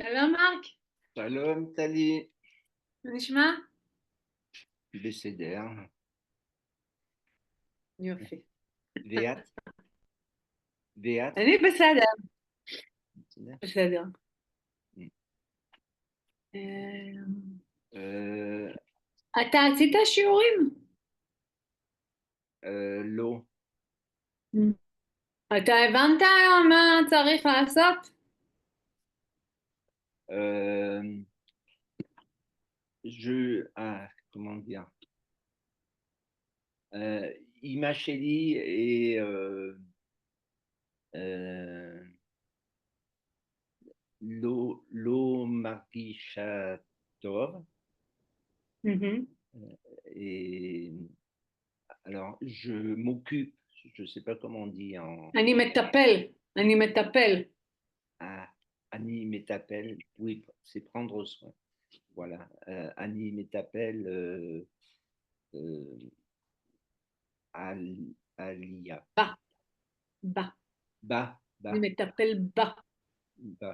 שלום מרק, שלום טלי, מה נשמע? בסדר, יופי. ואת? ואת? אני בסדר, בסדר? בסדר. אה, אה, אתה עשית שיעורים? לא, אתה הבנת היום מה צריך לעשות? euh, comment dire, euh, אימא שלי אה, לא מרגישה טוב, מהמם. et alors je m'occupe, je ne sais pas comment on dit אני מטפל, אני מטפל. ah, Annie m'appelle, oui, c'est prendre soin. Voilà, Annie m'appelle euh, Alia. בה, בה. Ba, אני ba, מטפל בה. ba.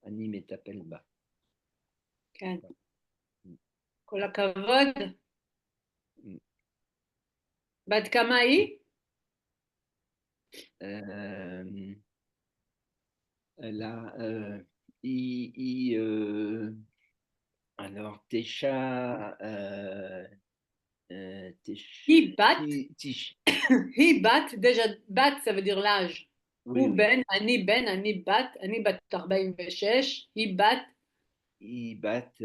Annie m'appelle ba. כן. Ba. כל הכבוד. Mm. בת כמה היא? Euh, là, alors, Técha, היא בת, Tish, היא בת, דז'ה בת זה veut dire l'âge. oui, הוא oui. בן, אני בת 46, היא בת, Ils battent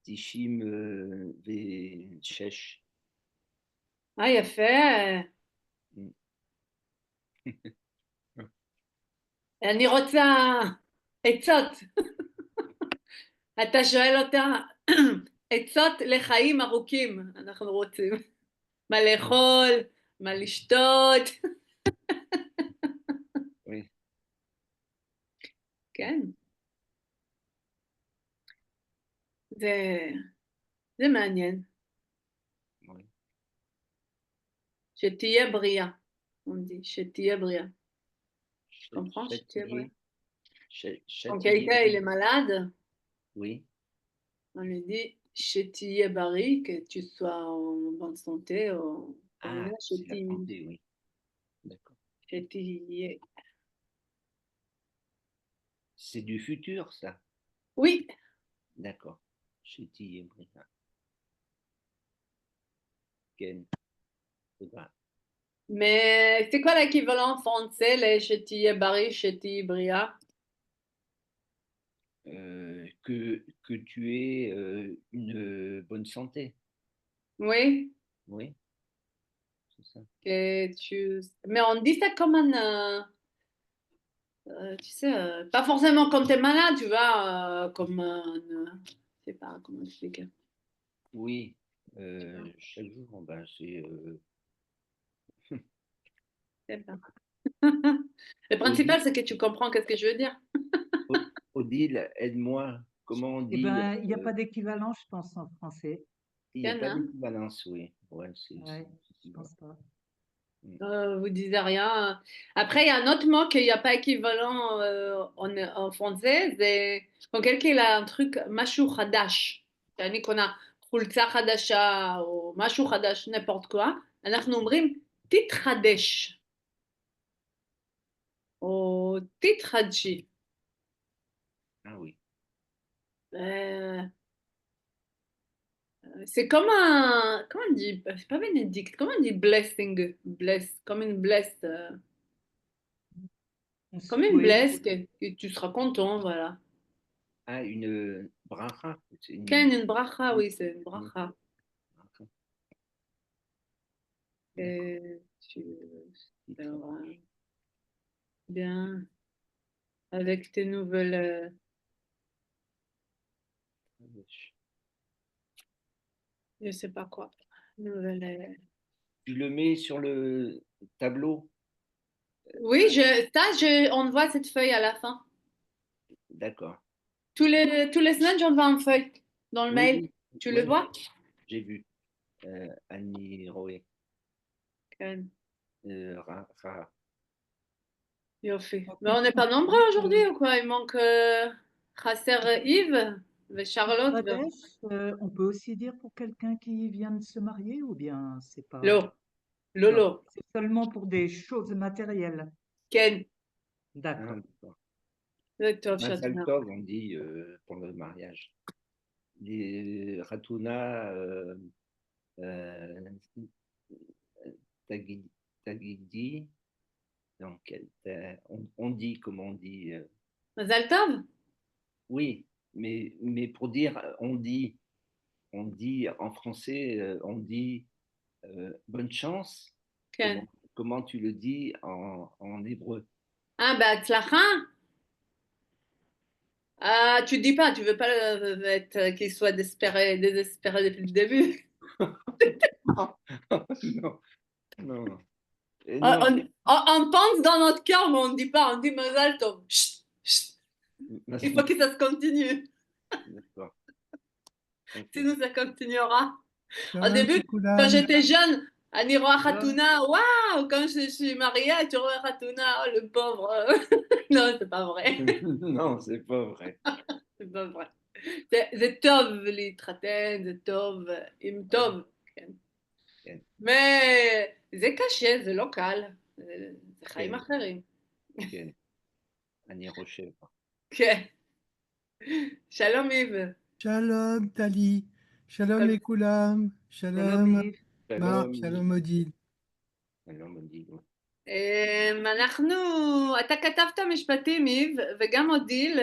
Tishim Veshesh. יפה. אני רוצה עצות. אתה שואל אותה עצות לחיים ארוכים, אנחנו רוצים. מה לאכול, מה לשתות. Oui, כן, זה, זה מעניין. oui. שתהיה בריאה. on dit, שתהיה בריאה. Tu comprends? שתהיה בריאה. Châtillé, Quand Châtillé, quelqu'un il est malade, oui. on lui dit שתהיה בריא, que tu sois en bonne santé, או Ah, c'est la שתהיה. santé, oui. D'accord. שתהיה. C'est du futur, ça. Oui, D'accord. Châtillé, Brina. Ken, faudra. mais c'est quoi l'équivalent français, les ch'ti bari, ch'ti bria? Que tu aies une bonne santé. Oui, Oui, c'est ça. que tu... Mais on dit ça comme un... tu sais, pas forcément quand t'es malade, tu vois, comme un... je sais pas comment expliquer. Oui, chaque jour, ben, c'est Je sais pas. Le principal, Odile, c'est que tu comprends qu'est-ce que je veux dire. Odile, aide-moi. Comment on Eh dit ben, il n'y a pas d'équivalent, je pense, en français. il n'y a Tiens, pas hein. d'équivalence, oui. Ouais, Ouais, je c'est- pense pas. Mm. Vous disiez rien. Après, il y a un autre mot qu'il n'y a pas équivalent en français, c'est quand quelqu'un il a un truc, משהו חדש. يعني qu'on a חולצה חדשה או משהו חדש, n'importe quoi, אנחנו אומרים תתחדש או תתחדשי. Ah oui. Euh, c'est comme un, comment on dit, c'est pas bénédicte, comment on dit blessing, bless, comme une bless, Un comme une souhait. bless que tu seras content, voilà. Ah, une bracha. C'est Ken, une bracha, une- oui, c'est une une bracha. bracha. D'accord. Et tu Titre. seras bien avec tes nouvelles, je sais pas quoi, nouvelles. Tu le mets sur le tableau. Oui, on voit cette feuille à la fin. D'accord. Tous les semaines, j'envoie une feuille dans le Oui, mail. oui, Tu le oui, vois? j'ai vu. Annie Roé. Ken, Ra. يوفي. En Mais plus, on n'est pas nombreux plus, aujourd'hui ou quoi? Il manque חסר Yves ושרלוט Pradesh, on peut aussi dire pour quelqu'un qui vient de se marier ou bien c'est pas... לא, לא, Non, לא. c'est seulement pour des choses matérielles. כן, D'accord. D'accord. זה טוב שאת Mazal אומרת. Tov, on dit pour le mariage. Les Ratuna, euh, Tagidi, donc on dit, comment on dit מזל טוב? oui, mais pour dire on dit en français, on dit bonne chance. כן. Comment tu le dis en hébreu? בהצלחה? Tu dis pas, tu veux pas être qu'il soit désespéré depuis le début. Non, non, On, non. on pense dans notre cœur, mais on ne dit pas, on dit Mazal Tov. Chut, chut. Il faut que ça se continue, D'accord. Ok. sinon ça continuera. Au Shalom début, quand לכולם. j'étais jeune, à Niroa Shalom. Khatuna, waouh, quand je suis mariée, tu vois Khatuna, oh le pauvre. Non, c'est pas vrai. Non, c'est pas vrai. C'est pas vrai. זה טוב להתחתן, זה טוב עם טוב. כן. כן. זה קשה, זה לא קל. זה חיים כן. אחרים. כן. אני חושב. כן. שלום איב. Shalom Tali. Shalom לכולם. Shalom Shalom Yves. Marc. Shalom Odile. שלום, אודיל. אתה כתבת משפטים איב, וגם אודיל.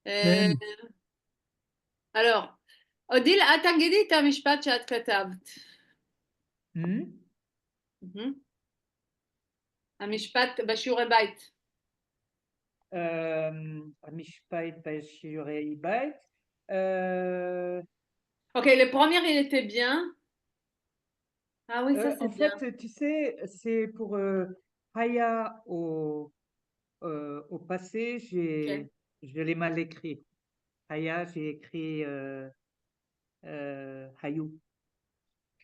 כן. alors, אודיל, את תגידי את המשפט שאת כתבת. Hmm? המשפט בשיעורי בית. המשפט בשיעורי בית. Ok, le premier, il était bien. Ah oui, ça c'est En bien. fait, tu sais, c'est pour Haya au passé, Ok. je l'ai mal écrit. Haya, j'ai écrit Hayou.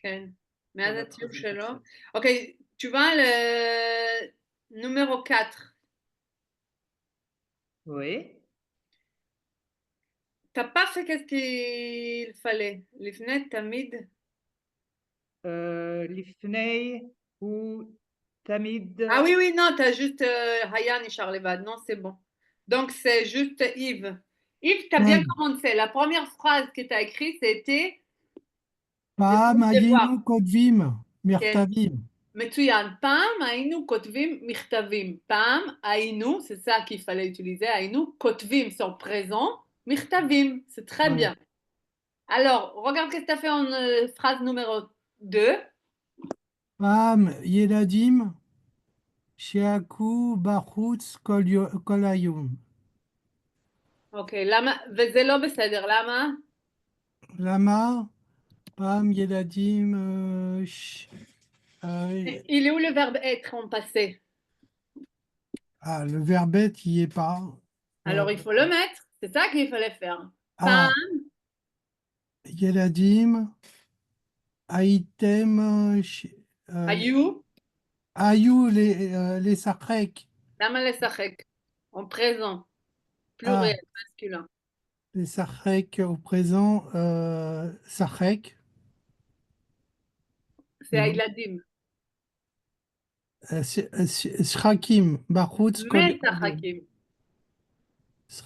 כן. Pour מאז la הציור présentation. שלו. אוקיי, תשובה לנומרו 4. Oui. T'as pas fait qu'est-ce qu'il fallait. לפני תמיד. לפני הוא תמיד... Ah oui, oui, non, t'as juste היה נשאר לבד. Non, c'est bon. Donc c'est juste Yves. Yves, t'as bien כן. commencé. La première phrase que t'as écrite, c'était פעם devoir. היינו כותבים מכתבים. מצוין. פעם היינו כותבים מכתבים. פעם היינו, c'est ça qu'il fallait utiliser, היינו כותבים sur présent, מכתבים. C'est très Ouais. bien. Alors, regarde ce que tu as fait en phrase numéro 2. פעם ילדים שיעקו בחוץ כל היום. אוקיי, למה? וזה לא בסדר, למה? למה? פעם ילדים... Il est où le verbe être en passé? le verbe être, il n'y est pas. Alors, il faut le mettre. C'est ça qu'il fallait faire. Ah, ילדים הייתם... היו? היו לשחק. למה לשחק? En présent. Pluriel, masculin. לשחק au présent, שחק. C'est הילדים. שחקים בחוץ כל היום. משחקים.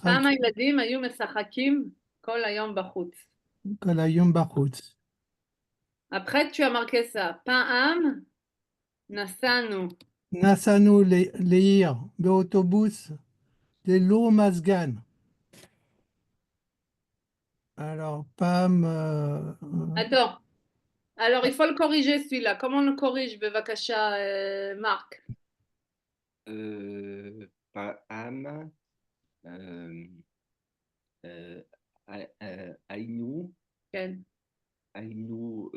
פעם הילדים היו משחקים כל היום בחוץ. כל היום בחוץ. Après, tu as marqué ça. פעם נסענו. נסענו לעיר באוטובוס ללא מזגן. Alors, פעם... Attends. Alors, il faut le corriger celui-là. Comment on le corrige, בבקשה, Marc? פעם היינו כן. היינו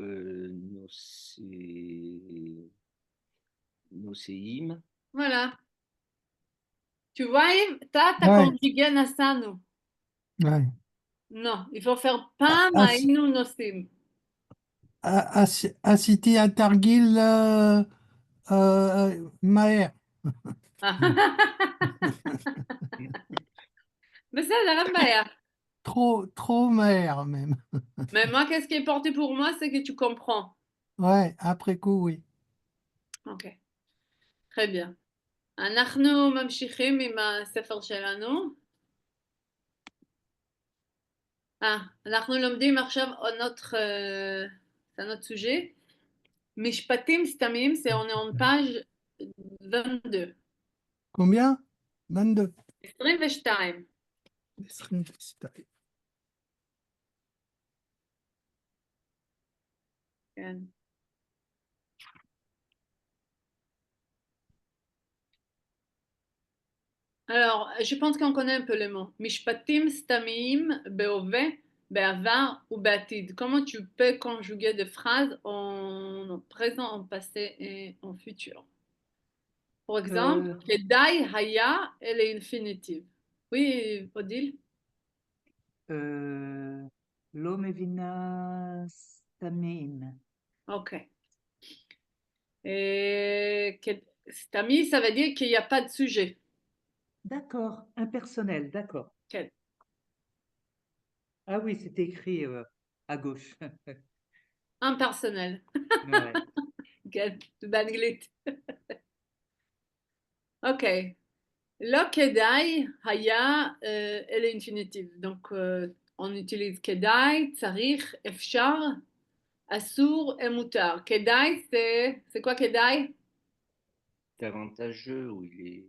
נוסעים. Voilà. Tu vois, Yves, t'as Ouais. conjugué נסענו. Ouais. Non, il faut faire פעם היינו נוסעים. עשיתי התרגיל מהר. בסדר, אין בעיה. Trop mère même. Mais moi, qu'est-ce qui est porté pour moi, c'est que tu comprends. Ouais, après coup, oui. Ok, très bien. אנחנו ממשיכים עם הספר שלנו. אנחנו לומדים עכשיו c'est un autre sujet. משפטים סתמים, on est en page 22. Combien? 22. 22. כן. Alors, je pense qu'on connaît un peu les mots. משפטים סתמיים בהווה, בעבר ובעתיד. Comment tu peux conjuguer des phrases en présent, en passé et en futur? Par exemple, כדאי היה et l'infinitive. Oui, Odile? לא מבינה סתמים. Ok. Stami, ça veut dire qu'il n'y a pas de sujet. D'accord, impersonnel, d'accord. Ok. Ah oui, c'est écrit à gauche. Impersonnel. Ouais. כן, באנגלית. אוקיי. לא כדאי היה אלה אינפיניטיב. Donc, on utilise כדאי, צריך, אפשר, אסור et מותר. כדאי, c'est quoi כדאי? C'est avantageux ou il est.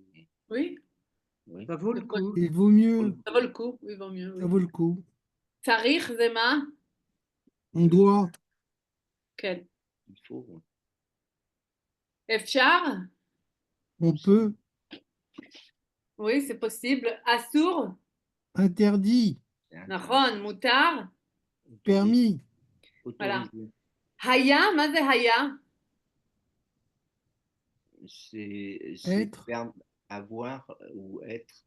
Oui? Oui. Ça vaut le coup. Il vaut mieux, Ça vaut le coup. Oui, vaut mieux, ça oui. vaut le coup. צריך זה מה? On doit, כן. Il faut. אפשר? on peut, Oui, c'est possible. אסור? interdit, נכון. מותר? permis, voilà. Autorisé. היה? מה זה היה? C'est le être, verbe avoir ou être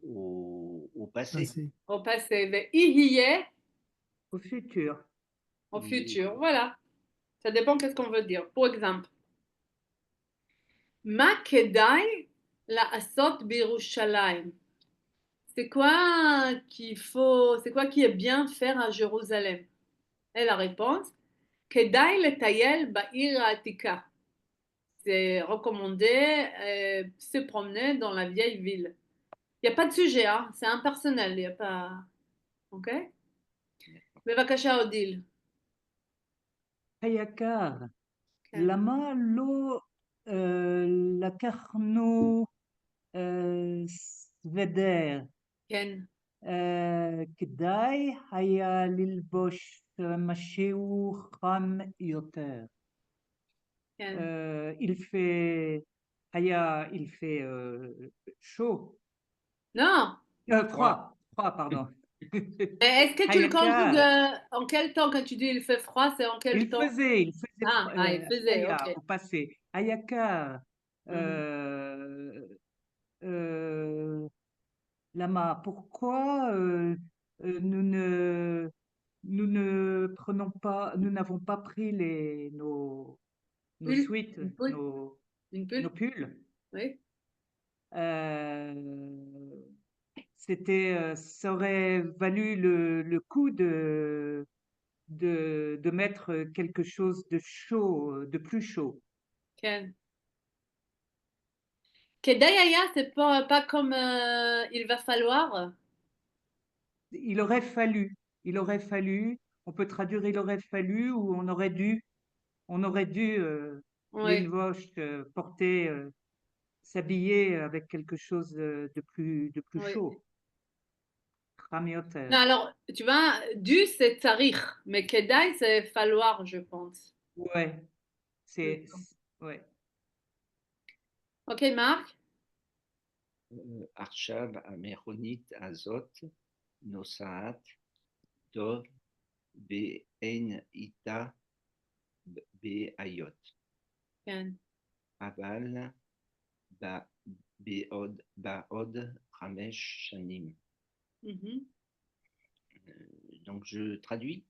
au passé. passé. au passé. ויהיה? Au futur. Au Il futur. Voilà. Ça dépend qu'est-ce qu'on veut dire. Pour exemple, מה כדאי לעשות בירושלים? C'est quoi c'est quoi qui est bien faire à Jérusalem? Et la réponse, כדאי לטייל בעיר העתיקה. C'est recommandé se promener dans la vieille ville. Il n'y a pas de sujet, hein? C'est impersonnel, il n'y a pas... Ok? בבקשה, אודיל. היקר, כן. למה לא לקחנו סוודר? כן. כדאי היה ללבוש משהו חם יותר. כן. il fait chaud. Non! Froid, pardon. Mais est-ce que tu le conjugues היקר, en quel temps quand tu dis il fait froid, c'est en quel temps? il faisait Il faisait, היה, ok. au passé. היקר, Mhm. Lama, pourquoi nous n'avons pas pris nos Pull, suites, une pull, une nos pull, pulls? oui. Ça aurait valu le coup de mettre quelque chose de chaud, de plus chaud. כן. כדאי היה, c'est pas comme il va falloir. Il aurait fallu, on peut traduire il aurait fallu ou on aurait dû, Oui, Lynn porter, s'habiller avec quelque chose de plus oui. chaud. Non, Ramioter. alors, tu vois, du c'est tsarich, mais כדאי c'est falloir, je pense. Ouais, ouais. Ok, Marc? עכשיו המכונית הזאת נוסעת טוב ואין איתה בעיות. כן. אבל בעוד 5 שנים. Mhm. Donc je traduis.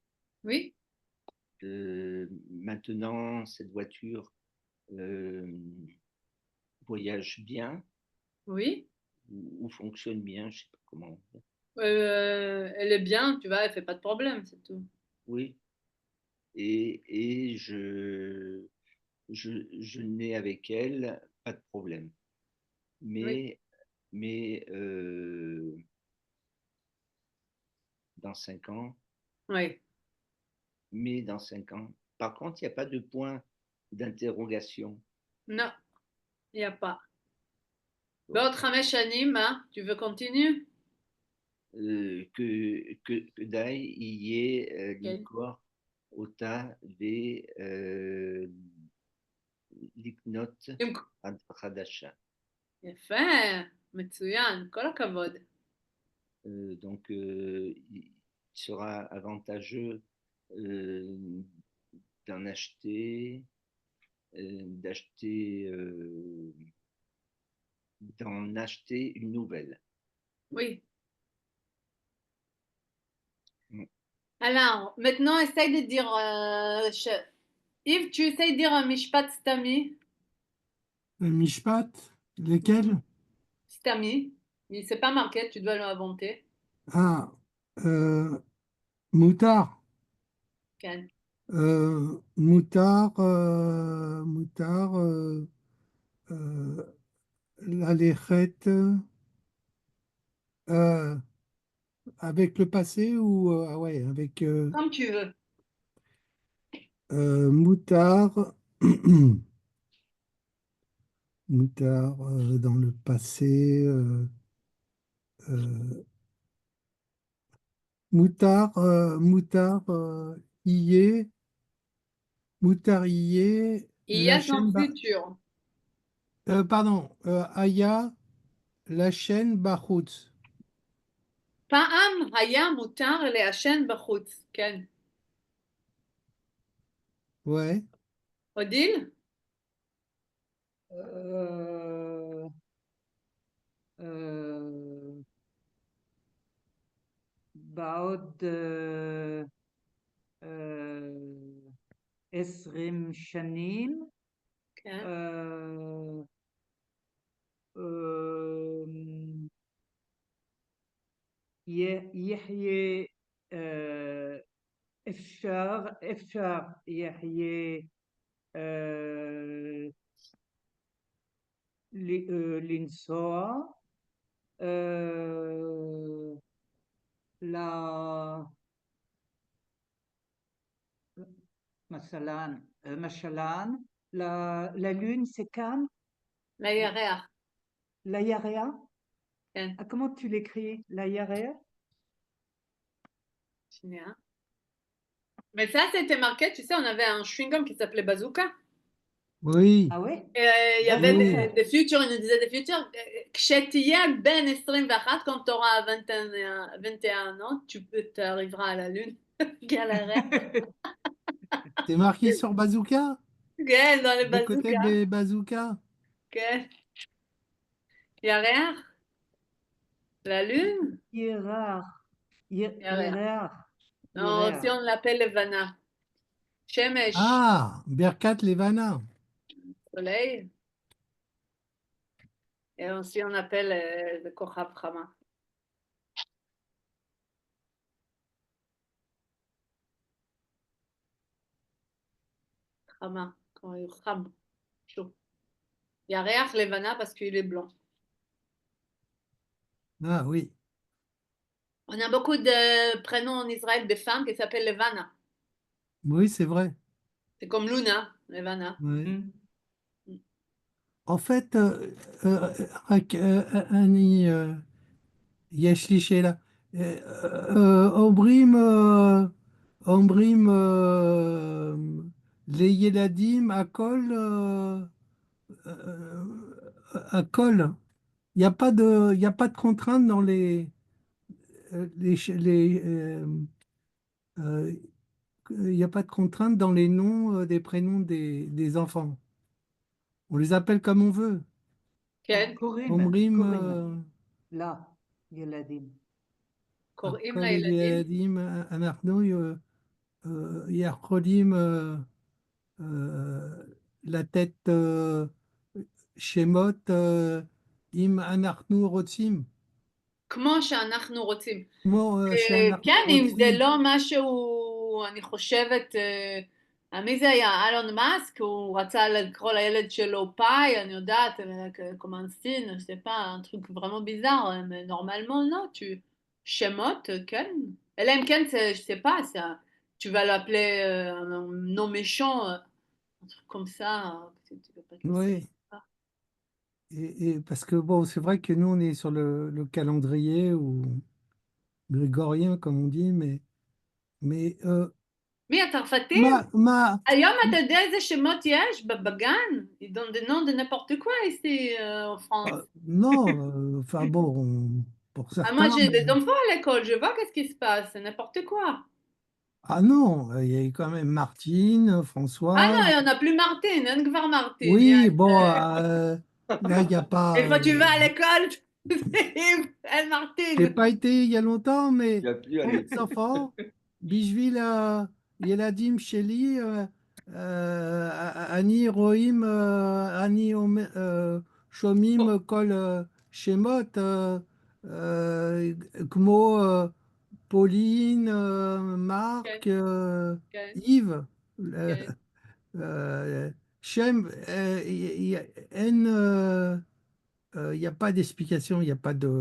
Oui, Maintenant, cette voiture voyage bien, oui, ou fonctionne bien, je sais pas comment. Elle est bien, tu vois, elle fait pas de problème, c'est tout. Oui, et je n'ai avec elle pas de problème. Oui, Mais dans 5 ans, oui. dans 5 ans. Par contre, il n'y a pas de point d'interrogation. Non, il n'y a pas. Bon. D'autres Hamesh hein? Tu veux continuer? כדאי יהיה Ok. למכור אותה ולקנות חדשה. יפה, מצוין, כל הכבוד. Donc, il sera avantageux euh, d'en acheter, d'en acheter une nouvelle. Oui. Mm. Alors, maintenant, essaye de dire... Yves, tu essayes de dire un mishpat stami. Mishpat, lesquels? Stami. C'est pas marqué, tu dois l'inventer. Ah, euh, Moutard. Ken. Moutard, la Léchette, euh, avec le passé ou ah ouais, avec Comme tu veux. Moutard, Moutard dans le passé, euh, Moutard, Ié, Moutard Ié, Il y la a dans chaîne, le futur. pardon, Aya, la chaîne Bachoutz. פעם היה מותר לעשן בחוץ. כן. Ouais. Odile? Euh, euh, בעוד 20 שנים כן. אה, אה, יחיה אה, אפשר יחיה אה, לנסוע אה, ל- مثلا la lune c'est quand לירח. l'Ayarea. כן. Ah, comment tu l'écris l'Ayarea? שנייה. Mais ça, c'était marqué, tu sais, on avait un chewing-gum qui s'appelait Bazooka. Oui, Ah ouais, Et, il y avait oui. bazooka. des futurs, il nous disait des futurs. כשתהיה בן 21, quand tu auras 21 ans, tu arriveras à la lune. Galère. C'est marqué sur Bazooka? כן, dans les De côté bazookas. des bazookas? כן. ירח? La lune? ירח, ירח. ירח, Non, si ירח. on l'appelle Levana. Shemesh, Ah, Berkat Levana. soleil. Et aussi on appelle le Kochab Chama. Chama, quand il cham, chaud. Il y a Reach Levana parce qu'il est blanc. Ah oui, On a beaucoup de prénoms en Israël de femmes qui s'appellent Levana. oui, c'est vrai. C'est comme Luna, Levana. Ouais. Hmm. En fait, רק אני, יש לי שאלה. אומרים לילדים הכל. Il y a pas de contrainte dans euh, il y a pas de contrainte dans les noms des prénoms des enfants. On les appelle comme on veut. כן, אומרים קוראים, לה, ילדים. קוראים הכל לילדים. לילדים, אנחנו יכולים לתת שמות אם אנחנו רוצים, כמו שאנחנו רוצים. כמו שאנחנו כן, אם זה רוצים. לא משהו, אני חושבת, מי זה היה? אילון מאסק, הוא רצה לקרוא לילד שלו פאי, אני יודעת, קומנסטין, je sais pas, un truc vraiment bizarre, mais normalement, non, שמות, כן. אלא אם כן, je sais pas, tu vas l'appeler un nom méchant, un truc comme ça, tu peux pas te laisser. Oui, et parce que bon, c'est vrai que nous, on est sur le calendrier ou grégorien, comme on dit, mais מי הצרפתים? ma, היום אתה יודע איזה שמות יש בגן? Ils donnent des noms de n'importe quoi ici en France. non, enfin bon, pour Ah, moi certains, j'ai des enfants à l'école, je vois qu'est-ce qui se passe, c'est n'importe quoi. ah non, il y a quand même Martine, Ah non, Françoise. il n'y en a plus Martine, hein, que Martine. Oui, bon, là, il n'y a Et pas. quand tu vas à l'école, elle J'ai Martine. pas été il y a longtemps, Il mais n'y a plus, pour allez. mes enfants, Bijvil, Yeladim, Sheli, Ani, Rohim, Ani, Shomim, Kol, Shemot, euh, Kmo, Pauline, כן, Marc, כן, Yves, כן. euh, Shem, il n'y a pas d'explication, il n'y a pas de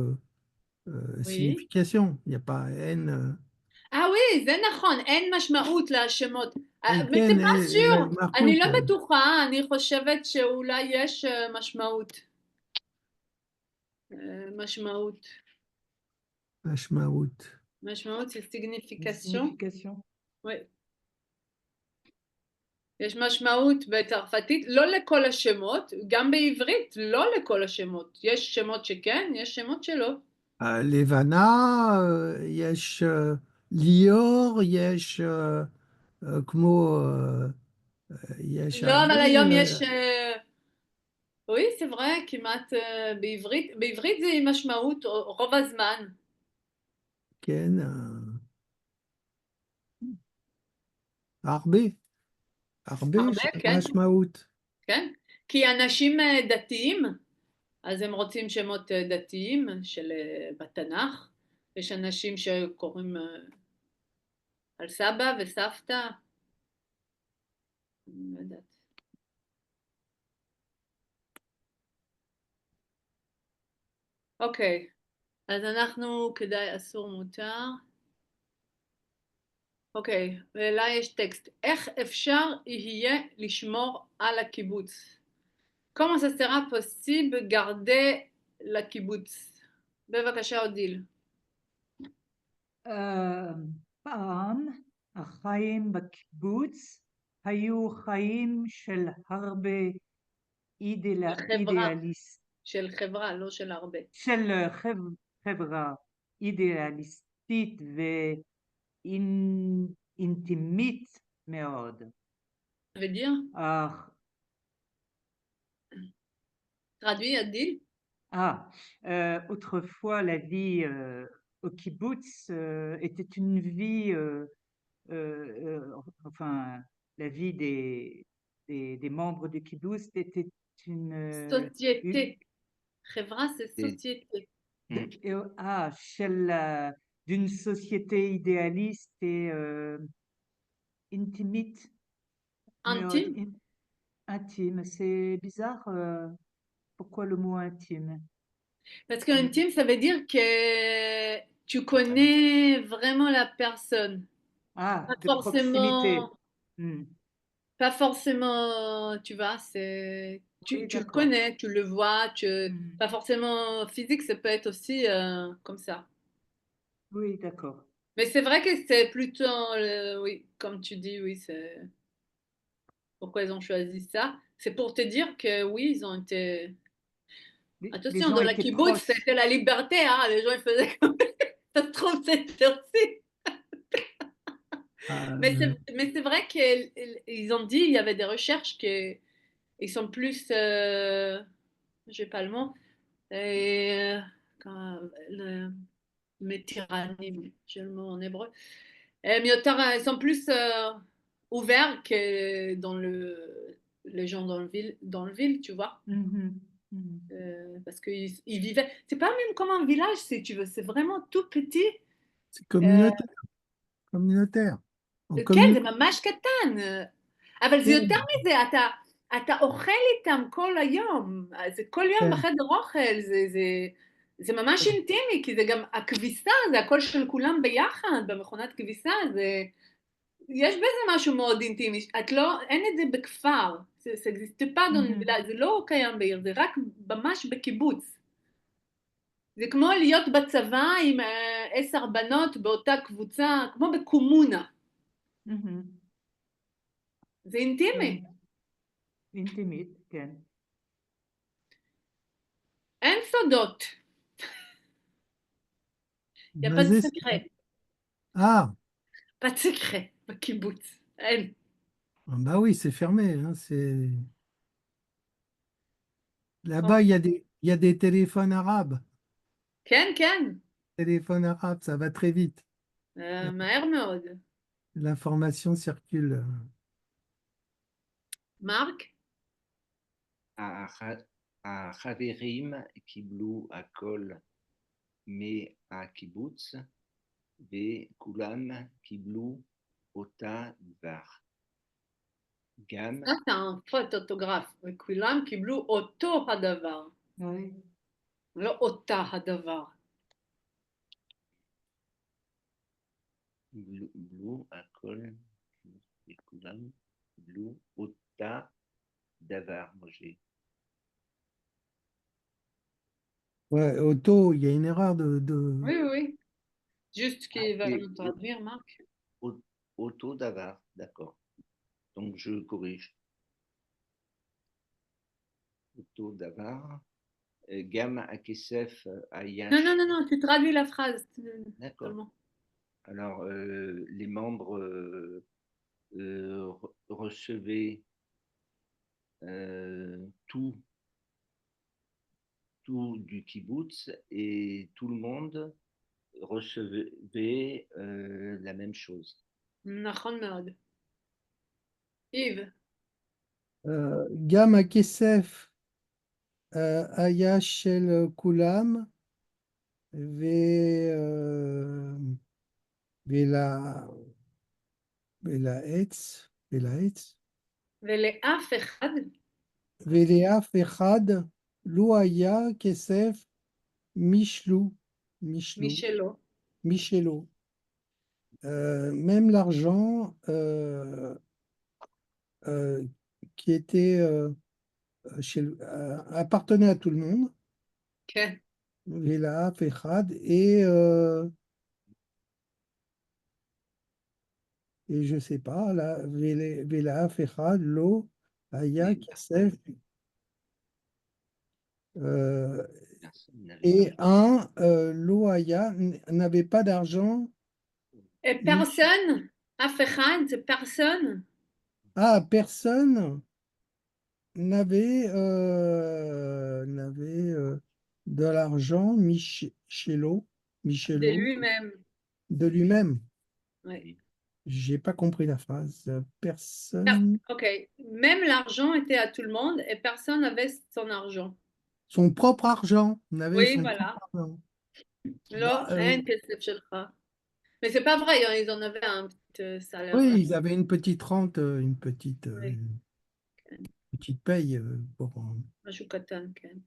Oui. signification, il n'y a pas N. Ah oui, זה נכון, אין משמעות לשמות. Mais כן, c'est pas sûr, אני מלכות, לא בטוחה, אני חושבת שאולי יש משמעות. משמעות. משמעות. משמעות c'est Une signification. signification. Oui. יש משמעות בצרפתית, לא לכל השמות, גם בעברית לא לכל השמות. יש שמות שכן, יש שמות שלא. לבנה, יש ליאור, יש כמו, יש לא, הרבה, אבל היום יש... oui, c'est vrai, כמעט בעברית, בעברית זה עם משמעות רוב הזמן. כן, הרבה, הרבה הרבה, של כן, משמעות. כן. כי אנשים דתיים, אז הם רוצים שמות דתיים של בתנ"ך. יש אנשים שקוראים על סבא וסבתא. אני לא יודעת. אוקיי, אז אנחנו כדאי אסור מותר. אוקיי, ואלה יש טקסט. איך אפשר יהיה לשמור על הקיבוץ? Comment ça sera possible garder לקיבוץ? בבקשה אודיל. פעם החיים בקיבוץ היו חיים של הרבה חברה, אידיאליסט, של חברה, לא של הרבה. של חברה אידיאליסטית ואינטימית מאוד. Ça veut dire? אך Traduit אדיל? Autrefois, la vie au kibbutz était une vie, enfin, la vie des membres du kibbutz était une Société. חברה c'est Et- société. d'une société idéaliste et intimite, Intime? intime. C'est bizarre. Pourquoi le mot intime? Parce que intime, ça veut dire que tu connais vraiment la personne. Pas De proximité. forcément, pas forcément, tu vois, Oui, tu le d'accord. connais, tu le vois, pas forcément physique, ça peut être aussi comme ça. Oui, d'accord. Mais c'est vrai que c'est plutôt, oui, comme tu dis, oui, c'est pourquoi ils ont choisi ça. C'est pour te dire que oui, ils ont été. Les Attention, gens dans la étaient kibbutz, proches. c'était la liberté, hein. Les gens ils faisaient comme ça se trouve, c'est aussi. Mais c'est vrai qu'ils ont dit, il y avait des recherches qu'ils sont plus, j'ai pas le mot, et, le métiranim, j'ai le mot en hébreu. Mais ils sont plus ouverts que dans les gens dans le ville, tu vois. Mhm. Mhm. Parce qu'ils vivaient. C'est pas même comme un village, si tu veux. C'est vraiment tout petit. C'est אה, communautaire, communautaire. En כן, זה communique. ממש קטן. אבל זה יותר מזה, אתה אוכל איתם כל היום. זה כל יום בחדר אוכל. זה ממש אינטימי, כי זה גם הכביסה, זה הכל של כולם ביחד במכונת כביסה. יש בזה משהו מאוד אינטימי. אין את זה בכפר. זה existe pas dans une Mhm. village, זה לא קיים בעיר, זה רק ממש בקיבוץ. זה כמו להיות בצבא עם 10 בנות באותה קבוצה, כמו בקומונה. Mhm. זה אינטימי. כן. אינטימית, כן. אין סודות. Il n'y a pas de Basé sur- secret. Ah, Pas de secret בקיבוץ. אין. ah bah oui, c'est fermé, hein, c'est... Là-bas, il y a des téléphones arabes. כן, כן. Téléphones arabes, ça va très vite. מהר מאוד. L'information circule. מרק? החברים קיבלו הכל מהקיבוץ, וכולם קיבלו אותה דבר. גם Ça, c'est un faute orthographe. וכולם קיבלו אותו הדבר. Oui. לא אותה הדבר. קיבלו הכל, וכולם קיבלו אותה דבר. משה. Ouais, auto, il y a une erreur Oui, oui, oui. Juste qu'il va Et nous traduire, Marc. אותו דבר, d'accord. Donc je corrige. אותו דבר. גם הכסף היה... Non, non, non, non, tu traduis la phrase. D'accord. Seulement. Alors, les membres recevaient tout, tout du kibbutz et tout le monde recevait la même chose. נכון מאוד. Yves, גם הכסף היה של כולם, ו... אה, ולה... ולעץ, ולעץ, ולאף אחד ולאף אחד לא היה כסף משלו, משלו. משלו. Même l'argent qui était appartenait à tout le monde, כן. ולאף אחד, et je sais pas, là, ולאף אחד לא היה כסף, Personne n'avait et un לא היה, n'avait pas d'argent. Et personne, אף אחד, זה personne. Ah, personne n'avait de l'argent, Michelot, De lui-même. de lui-même. Ouais. J'ai pas compris la phrase. Personne, Ok, même l'argent était à tout le monde et personne n'avait son argent. son propre argent, n'avait Oui, son voilà. propre argent. לא, Bah, אין כסף שלך. Mais c'est pas vrai, hein, ils en avaient un petit salaire. oui, ils avaient une petite rente, Oui, une petite paye משהו קטן, כן.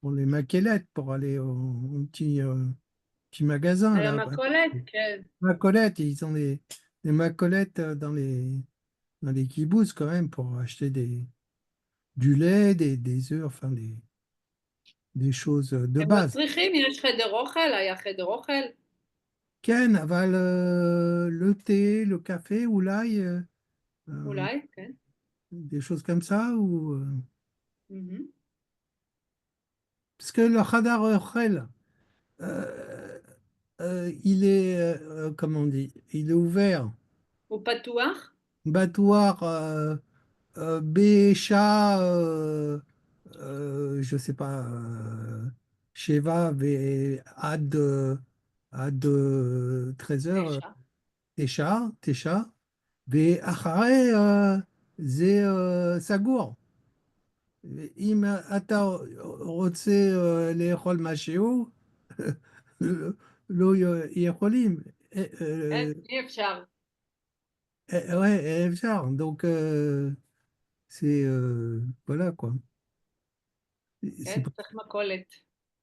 pour les maquelettes, pour aller au petit magasin על là. המכולת, כן. Macolettes, ils ont des macolettes dans les kibbutz quand même pour acheter du lait, des œufs, enfin des choses de הם לא base. צריכים, יש חדר אוכל, היה חדר אוכל. Ken aval le thé, le café ou l'ail, אולי, כן. des choses comme ça ou Mhm. parce que le Hadar Ochel, il est comment on dit, il est ouvert. הוא פתוח, Battoir Bécha, je sais pas, Sheva, Ad 13 heures, 9. Tesha, ואחרי זה סגור. אם אתה רוצה לאכול משהו, לא יכולים. כן, אי אפשר. Ouais, אפשר. Donc, c'est voilà quoi. C'est כן, צריך מכולת.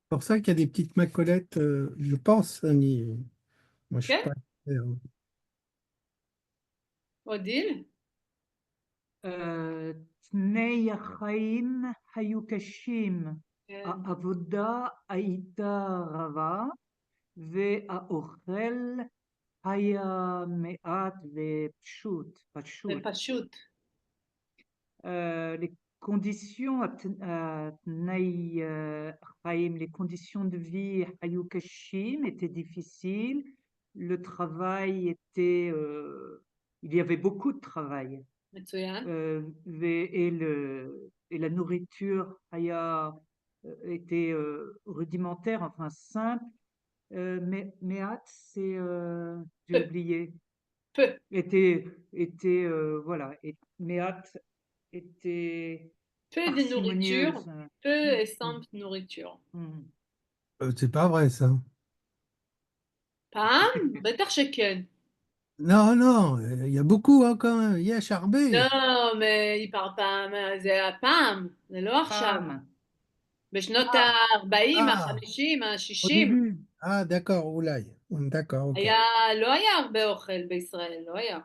pour ça qu'il y a des petites macolettes, je pense, Annie. Moi, je suis כן, pas expert. אודיל? תנאי החיים היו קשים, כן. העבודה הייתה רבה, והאוכל היה מעט ופשוט, זה פשוט. פשוט. Les conditions תנאי החיים, les conditions de vie היו קשים, étaient difficiles. Le travail était, il y avait beaucoup de travail. מצוין. Et la nourriture était rudimentaire, enfin simple. Mais hâte, j'ai peu, oublié, peu, était voilà, Méat était peu de nourriture, parcimonieuse. peu et Mm, simple nourriture. mm. C'est pas vrai, ça. פעם? בטח שכן. Non, non, il y a beaucoup hein, quand même. Il y a Charbet. לא, היא פעם, זה הפעם, זה לא עכשיו. Femme. בשנות ה-40, Ah, ה-50, au ה-60, début. Ah, d'accord, Oulaï. D'accord, ok. לא היה הרבה אוכל בישראל, לא היה.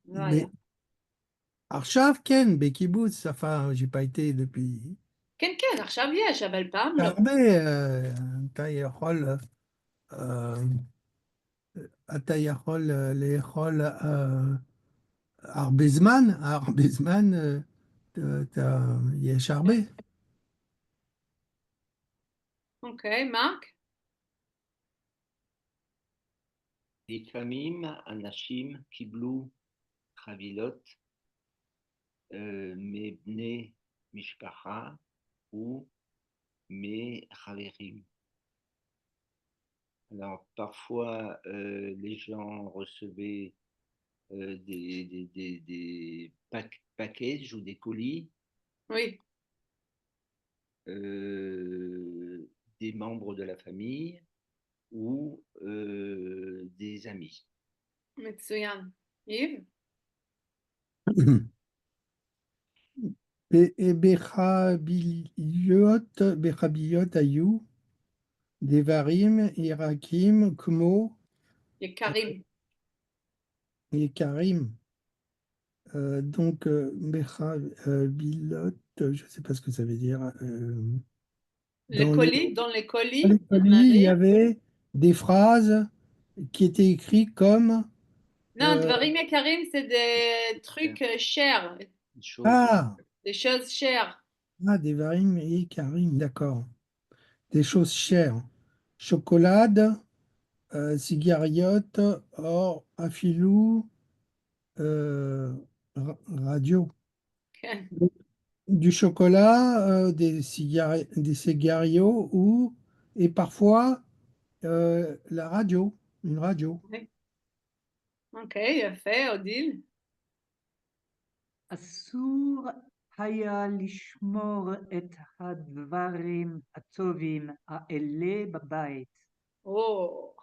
לא היה. Mais Arshav, Ken, Bekibouts, enfin, j'ai pas été depuis. כן, כן, עכשיו יש, אבל פעם לא. Charbet, Taïrol, Taïrol, les Rol, Arbezman, il y a Charbet. אוקיי, מרק? לפעמים אנשים קיבלו חבילות מבני משפחה ומחברים. Alors, parfois, les gens recevaient des packages ou des colis Oui, des membres de la famille ou des amis. מצוין. איב? Bechabiyot Ayou, Devarim, Irakim, Kmo יקרים. et Karim. Donc, Bechabilot, je ne sais pas ce que ça veut dire. Dans Dans les les colis, colis, il y avait des phrases qui étaient écrites comme non, euh, דברים יקרים, c'est des trucs chers, Une chose, ah, des choses chères. Devarim et Karim, d'accord. Des choses chères. Chocolat, cigariote, or, afilou, radio. כן, Du chocolat, des cigarios ou, et parfois la radio, une radio. אוקיי, יפה, אודיל. אסור היה לשמור את הדברים הטובים האלה בבית. או,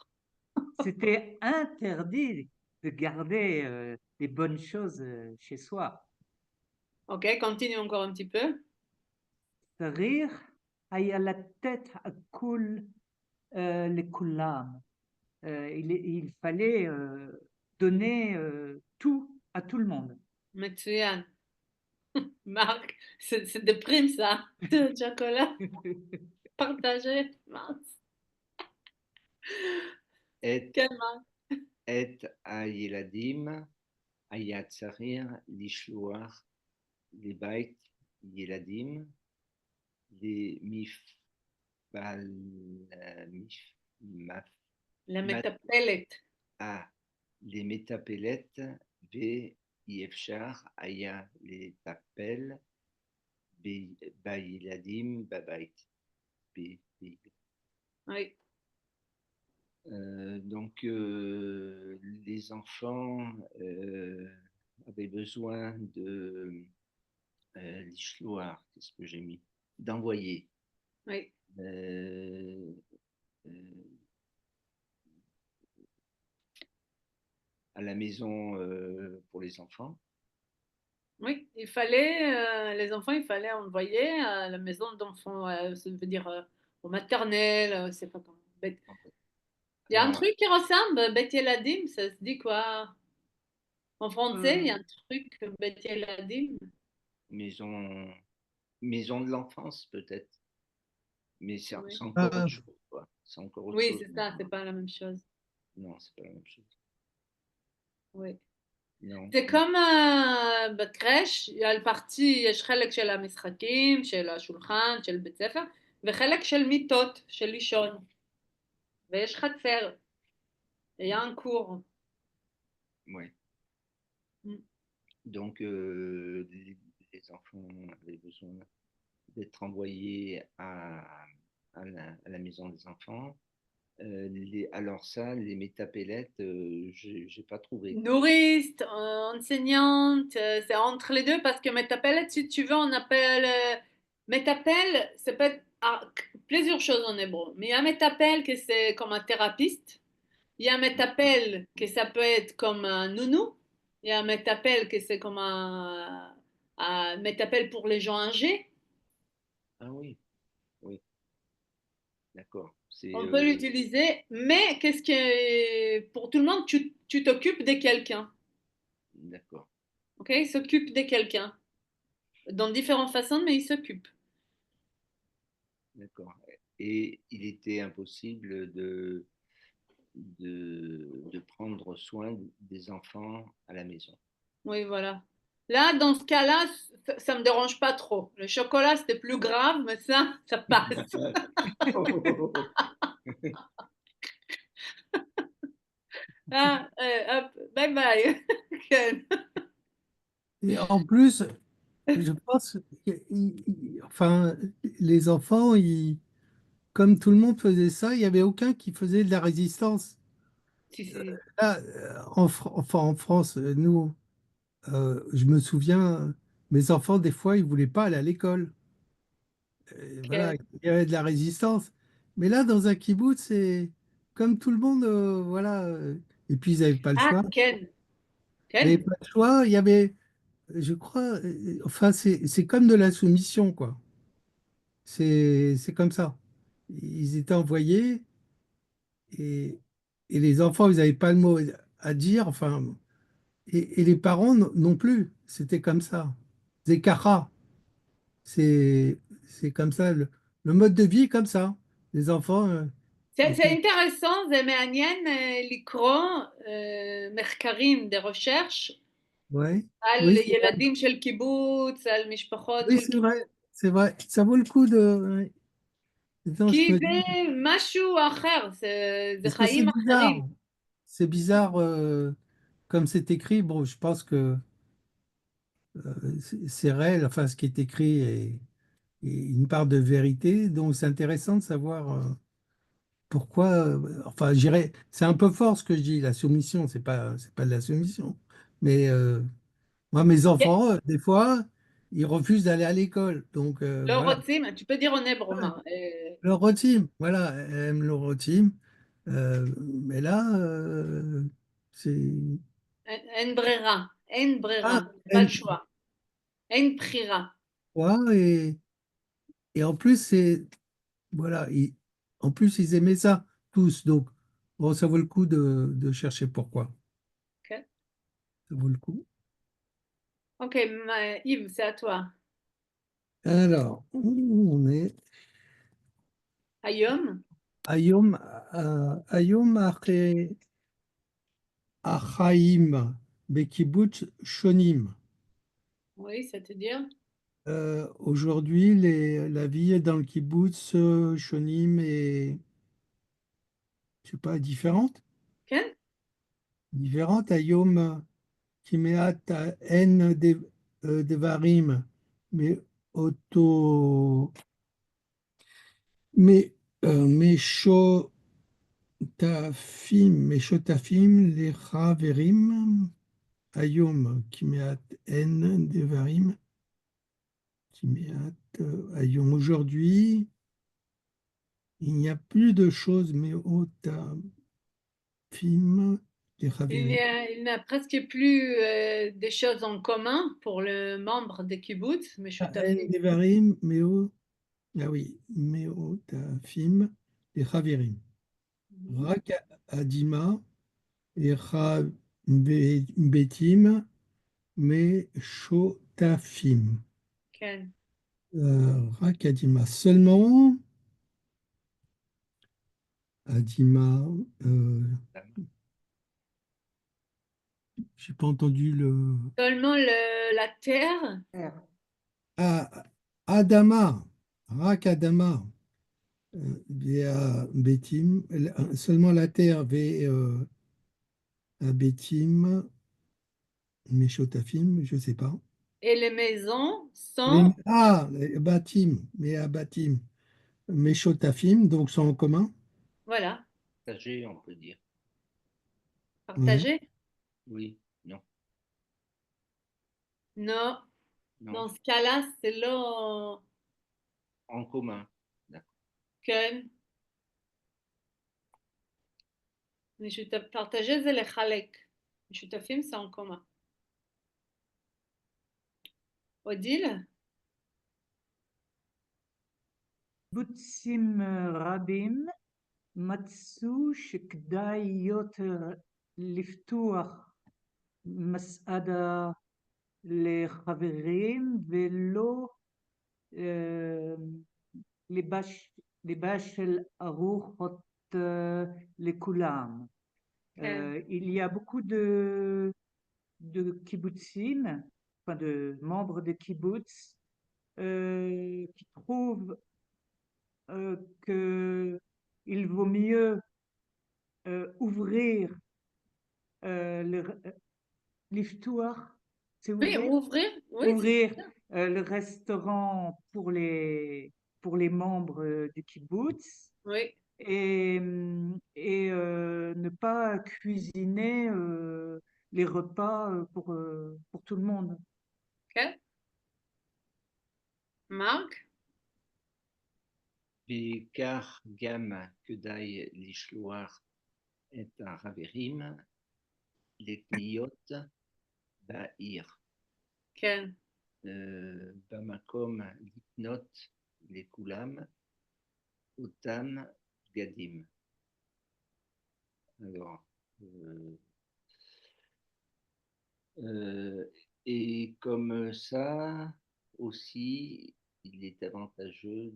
C'était interdit de garder les bonnes choses chez soi. אוקיי, continue encore un petit peu. צריך היה לתת הכול לכולם. Il fallait donner tout à tout le monde. מצוין. מרק, c'est des primes ça, de chocolat partagé. mince. את, כן, מרק. את הילדים היה צריך לשלוח לבית ילדים למטפלת. למטפלת ואי אפשר היה לטפל בילדים בבית. Oui. Donc, les enfants avaient besoin l'ishloar, qu'est-ce que j'ai mis? D'envoyer Oui. euh, euh, à la maison pour les enfants. Oui, il fallait, les enfants, il fallait envoyer à la maison d'enfants, ça veut dire au maternel, c'est pas comment. Il y a un Alors, truc qui ressemble, Bet Yeladim, ça se dit quoi? En français, il y a Euh, un truc, Bet Yeladim. maison, maison de l'enfance peut-être, mais Oui, c'est encore autre Ah, chose, quoi. C'est encore autre oui, chose. c'est ça, c'est pas la même chose. Non, c'est pas la même chose. Oui. Non. זה כמו בקרש, על פרטי יש חלק של המשחקים, של השולחן, של בית ספר, וחלק של מיטות, של לישון, ויש חצר, il y a un cours. Ouais. Mm. Donc, les enfants avaient besoin d'être envoyés à la maison des enfants. Alors ça, les métapellettes, j'ai pas trouvé. Nourrice, enseignante, c'est entre les deux parce que métapelle, si tu veux, on appelle métapelle, ça peut être plusieurs choses en hébreu. Mais il y a métapelle que c'est comme un thérapeute. Il y a un métapel que ça peut être comme un nounou. Il y a un métapel que c'est comme un métapel pour les gens âgés. Ah oui, oui, d'accord. C'est On peut l'utiliser, mais qu'est-ce que pour tout le monde, tu t'occupes de quelqu'un. d'accord, Ok? Il s'occupe de quelqu'un. Dans différentes façons, mais il s'occupe. d'accord. Et il était impossible de prendre soin des enfants à la maison. Oui, voilà. Là, dans ce cas-là, ça me dérange pas trop. Le chocolat, c'était plus grave, mais ça passe. Ah, hop, bye bye. Ken. et en plus, je pense que, enfin, les enfants, comme tout le monde faisait ça, il n'y avait aucun qui faisait de la résistance. Si, si. Là, enfin, en France, nous, je me souviens, mes enfants, des fois, ils ne voulaient pas aller à l'école. Voilà, Ken. il y avait de la résistance. Mais là, dans un kibbutz, c'est comme tout le monde, voilà. Et puis, ils n'avaient pas le Ah, choix. Ken. Ils n'avaient Ken. pas le choix. Il y avait, je crois, enfin, c'est comme de la soumission, quoi. C'est comme ça. Ils étaient envoyés et, et les enfants, ils n'avaient pas le mot à dire. Enfin, et les parents non plus. C'était comme ça. Zekara. C'est comme ça. Le mode de vie est comme ça. Les enfants C'est étaient. intéressant, זה מעניין לקרוא מחקרים de recherche Ouais. על Oui, c'est vrai. ילדים של קיבוץ, על משפחות Oui, של c'est קיבוץ, vrai. C'est vrai. Ça vaut le coup de. Ouais. Attends, je כי me זה dis, משהו אחר, זה est-ce que c'est חיים אחרים. bizarre? C'est bizarre comme c'est écrit. Bon, je pense que c'est réel. Enfin, ce qui est écrit est une part de vérité. Donc, c'est intéressant de savoir pourquoi. Enfin, j'irais. C'est un peu fort ce que je dis. La soumission, c'est pas de la soumission. Mais moi, mes enfants, des fois, ils refusent d'aller à l'école. Donc, לא voilà. רוצים, tu peux dire en hébreu, Ouais. Le rotim, voilà, elle aime le rotim. Mais là, c'est. אין ברירה, אין Ah, ברירה, pas le elle choix, אין בחירה. croit et en plus, c'est. Voilà, en plus, ils aimaient ça, tous. Donc, bon, ça vaut le coup de chercher pourquoi. Ok, Ça vaut le coup. ok, Yves, c'est à toi. Alors, où on est. היום, Ayom Achaim Bekibbutz Shonim. oui, c'est-à-dire, Aujourd'hui, la vie est dans le kibbutz Shonim est, je sais pas, différente. כן? Différente. Ayom Kimeat En Devarim, mais auto. Mais Meshotafim, Meshotafim, Lecha Verim, Ayom Kimeat En Devarim. Ayons aujourd'hui, il n'y a plus de choses, mais film, les Haverim. Il n'y a presque plus des choses en commun pour le membre des kibbutz, mais je suis En Devarim, ah oui, film, les Haverim. Rak Adima, Echa Betim, me Shotafim. Rak Adima. Seulement, Adima, j'ai pas entendu le. Seulement la terre Ah, Adama, Rak Adama, via Betim, seulement la terre, Betim, Meshotafim, je sais pas. et les maisons sont, Les Batim, Batim, Meshotafim, donc sont en commun. voilà, Partagé, on peut dire. Ouais. partagées. Oui, non, Non, non, dans ce cas-là, c'est là en commun. D'accord. que partagé, c'est les chalek. משותפים, c'est en commun. Odile? קיבוצים רבים מצאו שכדאי יותר לפתוח מסעדה לחברים ולא לבשל ארוחות לכולם. Il y a beaucoup de kibbutzim, enfin de membres de kibbutz, qui trouvent qu'il vaut mieux ouvrir l'iftour, c'est Oui, ouvrir, ouvrir, oui, ouvrir le restaurant pour les membres du kibbutz oui, et ne pas cuisiner les repas pour tout le monde. ok. Marc? בעיקר גם כדאי לשלוח את החברים לקניות בעיר. כן. במקום לקנות לכולם אותם בגדים. Alors, et comme ça aussi, il est avantageux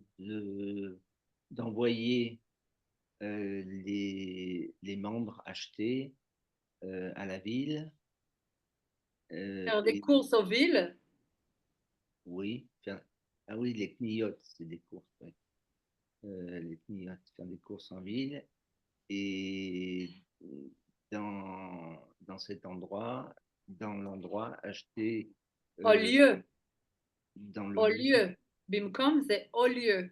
d'envoyer les membres acheter à la ville. Faire des courses aux villes. Oui, ah oui, les kniottes, c'est des courses. Ouais. Les kniottes, faire des courses en ville. Et dans cet endroit, dans l'endroit, acheter Au lieu. dans le Au lieu. lieu. Bimcom, c'est au lieu.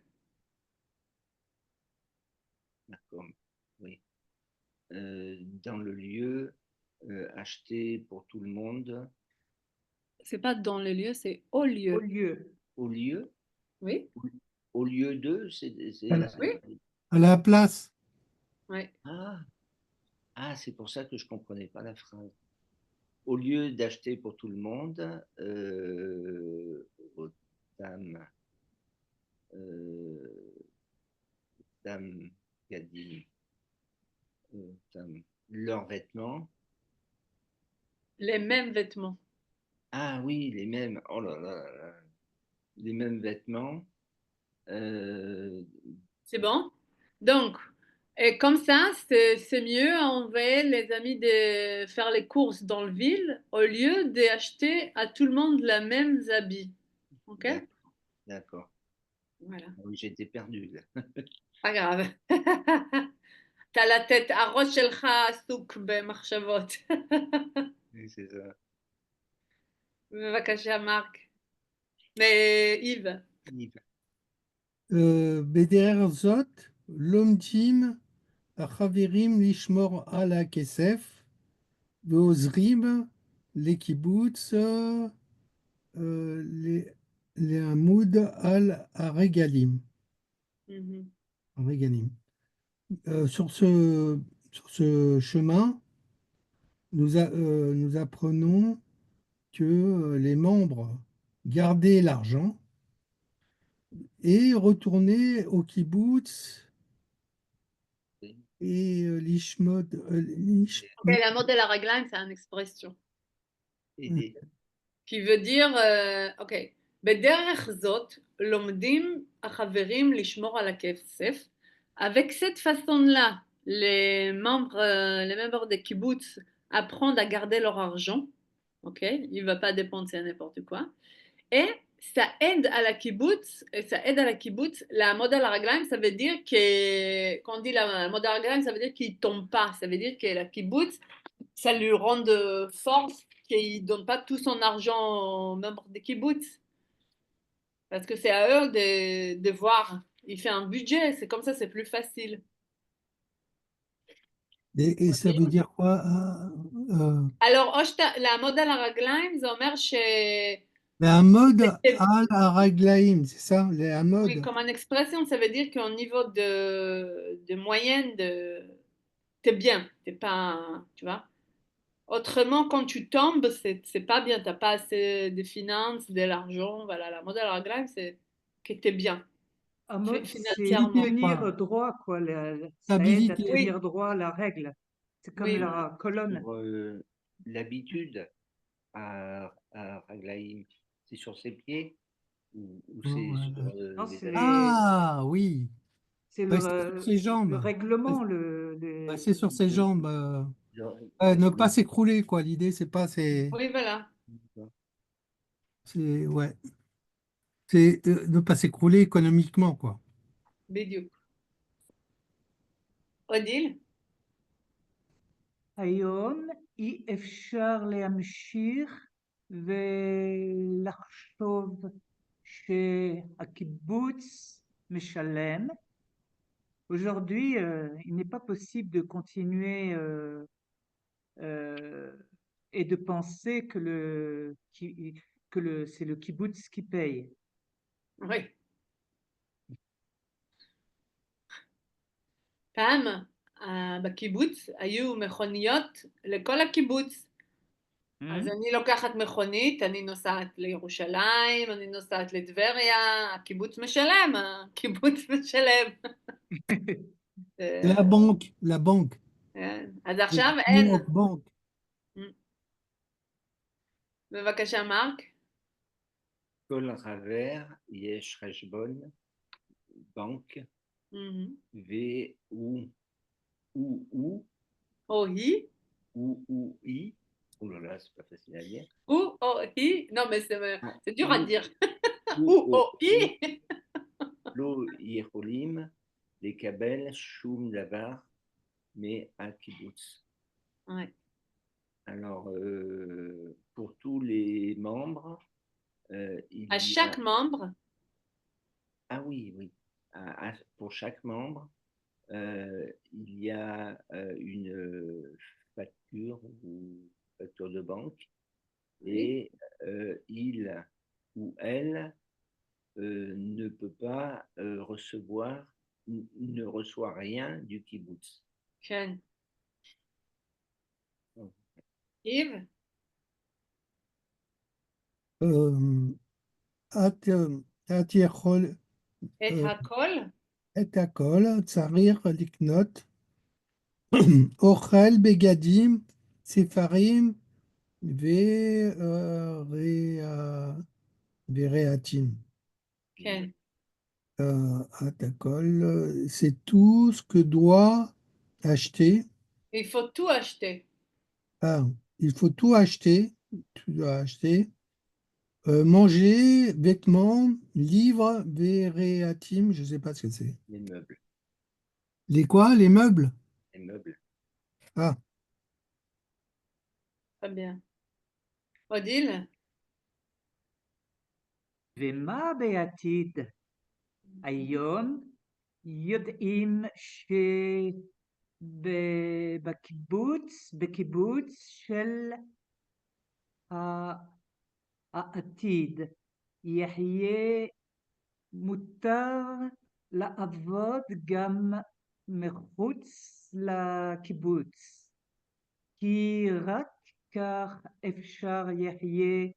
D'accord, oui. Dans le lieu, acheter pour tout le monde. C'est pas dans le lieu, c'est au lieu. Au lieu. Au lieu. Oui. Au lieu de, Oui. À la place. Oui. C'est pour ça que je ne comprenais pas la phrase. Au lieu d'acheter pour tout le monde, Tam Gadim, leurs vêtements. Les mêmes vêtements. Ah oui, les mêmes. Oh là là là là. Les mêmes vêtements. C'est bon? Donc, et comme ça, c'est mieux à envoyer les amis de faire les courses dans le ville au lieu d'acheter à tout le monde les mêmes habits. Ok? D'accord. D'accord. Voilà. Oui, j'étais perdu là. pas grave. t'as la tête, הראש שלך עסוק במחשבות. Oui, c'est ça. בבקשה, מרק. Yves. Yves. בדרך זאת, לומדים החברים לשמור על הכסף ועוזרים לקיבוץ לעמוד al-Regalim. Mhm. Regalim. Sur ce chemin, nous apprenons que les membres gardaient l'argent et retournaient au kibbutz et Ok, la mode de la ragline, c'est une expression Aider. qui veut dire, ok, בדרך זאת לומדים החברים לשמור על הכסף. Avec cette façon-là, les membres de kibbutz apprennent à garder leur argent. Ok, il ne va pas dépenser n'importe quoi. Et ça aide à la kibbutz, et ça aide à la kibbutz. La mode à la ragline, ça veut dire que, quand on dit la mode à la ragline, ça veut dire qu'il ne tombe pas. Ça veut dire que la kibbutz, ça lui rend de force qu'il ne donne pas tout son argent aux membres des kibbutz. Parce que c'est à eux de voir. Il fait un budget, c'est comme ça, c'est plus facile. Et ça veut dire quoi? Alors, la mode à la ragline, ça veut dire Un mode al-Raglaim, c'est ça? Un oui, mode. comme une expression, ça veut dire qu'au niveau de moyenne, t'es bien, t'es pas, tu vois. Autrement, quand tu tombes, c'est pas bien, t'as pas assez de finances, de l'argent, voilà. La mode à la ragline, c'est que t'es bien, C'est financièrement. tenir droit, quoi. Ça aide à Stabilité. Oui, tenir droit à la règle. C'est comme oui. la colonne. Sur l'habitude à Raglaïm, c'est sur ses pieds ou c'est sur Voilà. Non, les c'est habits? Ah oui. c'est Ouais, c'est sur ses le jambes. règlement, Ouais, c'est sur ses jambes. Ouais, Ne sur pas les... s'écrouler, quoi. L'idée, c'est pas, Oui, voilà. ouais, c'est ne pas s'écrouler économiquement, quoi. בדיוק. Odile? היום אי אפשר להמשיך ולחשוב שהקיבוץ משלם. Aujourd'hui, il n'est pas possible de continuer euh, et de penser que c'est le kibbutz qui paye. Oui. פעם, בקיבוץ היו מכוניות לכל הקיבוץ. אז Hmm? אני לוקחת מכונית, אני נוסעת לירושלים, אני נוסעת לטבריה, הקיבוץ משלם, הקיבוץ משלם. La אה, banque, la banque. אז Les עכשיו New אין. York Bank. בבקשה, מרק. כל חבר יש חשבון בנק והוא ou או היא, ou i. Oh là là, c'est pas facile à dire. הוא או היא, non mais Ah, c'est dur à dire. ou הוא או או היא. לא יכולים לקבל שום דבר מהקיבוץ. Ouais. Alors, pour tous les membres, il À y chaque a... membre, Ah oui, oui. Pour chaque membre, il y a une facture ou facture de banque oui, et il ou elle ne peut pas recevoir, ne reçoit rien du kibbutz. כן. Donc, Yves? את, את יכול, את הכל? את הכל צריך לקנות אוכל, בגדים, ספרים ורהיטים. כן. את הכל, c'est tout ce que doit acheter. Il faut tout acheter. Ah, il faut tout acheter. Tu dois acheter. Manger, vêtements, livres, vereatim, je ne sais pas ce que c'est. les meubles. Les quoi? Les meubles? Les meubles. Ah, Très bien. Odile? ומה בעתיד? היום יודעים בקיבוץ של העתיד, יהיה מותר לעבוד גם מחוץ לקיבוץ, כי רק כך אפשר יהיה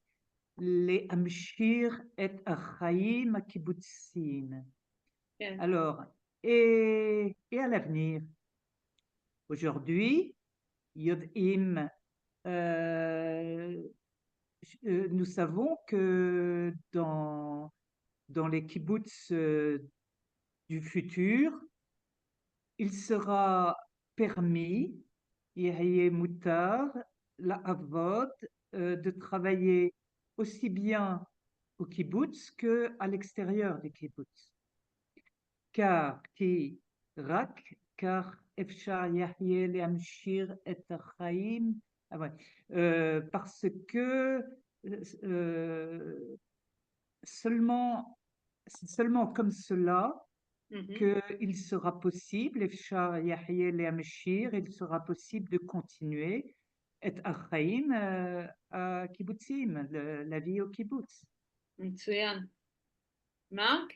להמשיך את החיים הקיבוציים. כן. Alors, à l'avenir, aujourd'hui, יודעים, nous savons que dans les kibbutz du futur, il sera permis, יהיה מותר, לעבוד, de travailler aussi bien au kibbutz qu'à l'extérieur du kibbutz. car כי רק כך אפשר יהיה להמשיך את החיים, parce que c'est seulement comme cela Mhm. qu'il sera possible, אפשר יהיה להמשיך, il sera possible de continuer את החיים הקיבוציים, la vie au kibbutz. מצוין. מרק?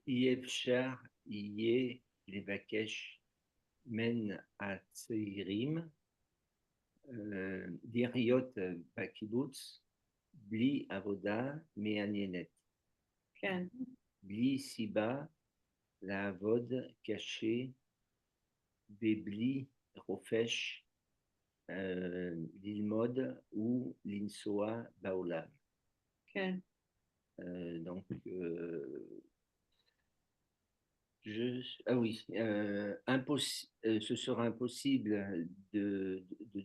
אי אפשר יהיה לבקש מן הצעירים לחיות בקיבוץ בלי עבודה מעניינת, כן. בלי סיבה לעבוד קשה ובלי חופש ללמוד ולנסוע בעולם. כן. Donc, ah oui, ce sera impossible de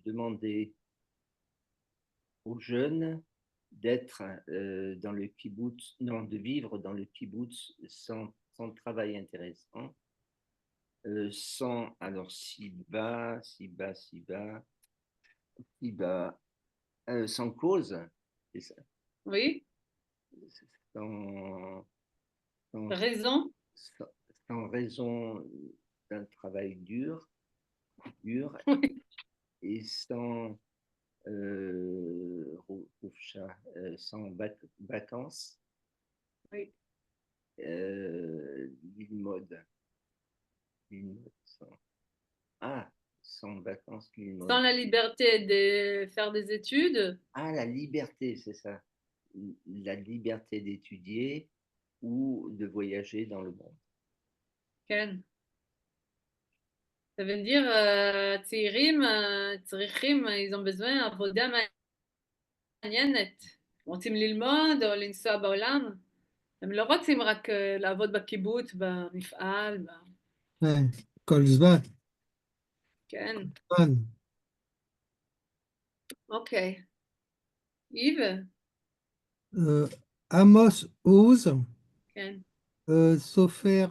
demander aux jeunes d'être dans le kibbutz, non, de vivre dans le kibbutz sans travail intéressant, sans, alors, sans cause, c'est ça, Oui. sans, Raison. sans raison d'un travail dur Oui. et sans sans vacances. Oui. Lille-mode. Sans vacances, Lille-mode. Sans la liberté de faire des études. Ah, la liberté, c'est ça. La liberté d'étudier ou de voyager dans le monde. כן. Ça veut dire, צעירים צריכים, ils ont besoin עבודה מעניינת. רוצים ללמוד או לנסוע בעולם. הם לא רוצים רק לעבוד בקיבוץ, במפעל. Ouais. Kolzvan. כן. Kolzvan. אוקיי. Yves? Amos Oz, כן. Sofer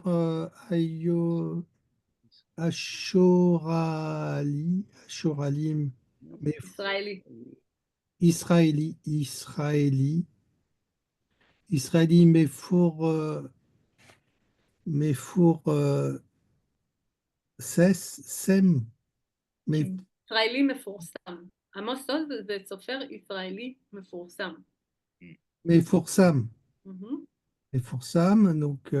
Ashoralim, mais ישראלי. Israéli, mais Sem, mais ישראלי מפורסם. עמוס עוז זה סופר ישראלי מפורסם. Forçam. Mhm. Et Forçam, donc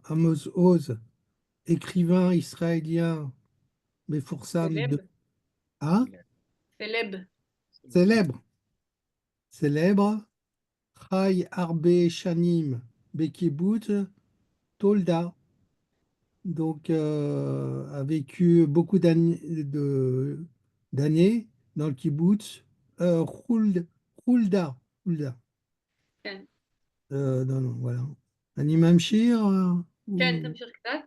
Amos Oz, écrivain israélien, mais Forçam de... Célèbre. Ah, Célèbre. célèbre, Chai Arbe Shanim, Bekibut, Tolda, donc a vécu beaucoup d'années dans le kibbutz, Hulda, כן. non, voilà. אני ממשיך, כן, תמשיך קצת.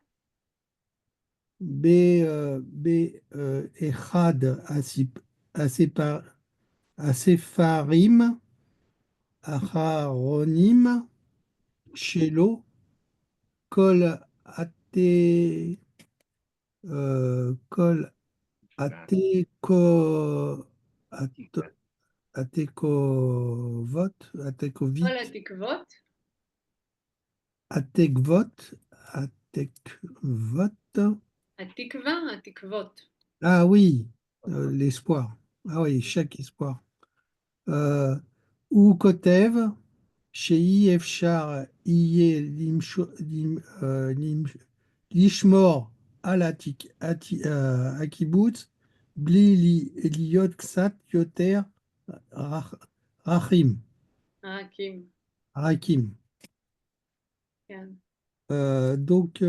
באחד הספרים האחרונים שלו, כל התקוות, כל התקוות. התקוות, התקווה, התקוות. ah oui, l'espoir. Ah oui, chaque espoir. Ou Kotev, Shei Efshar Iye Lishmor al Akibutz Bli Liot Ksat Yoter Rachim. Kim. Rakim. כן. Donc,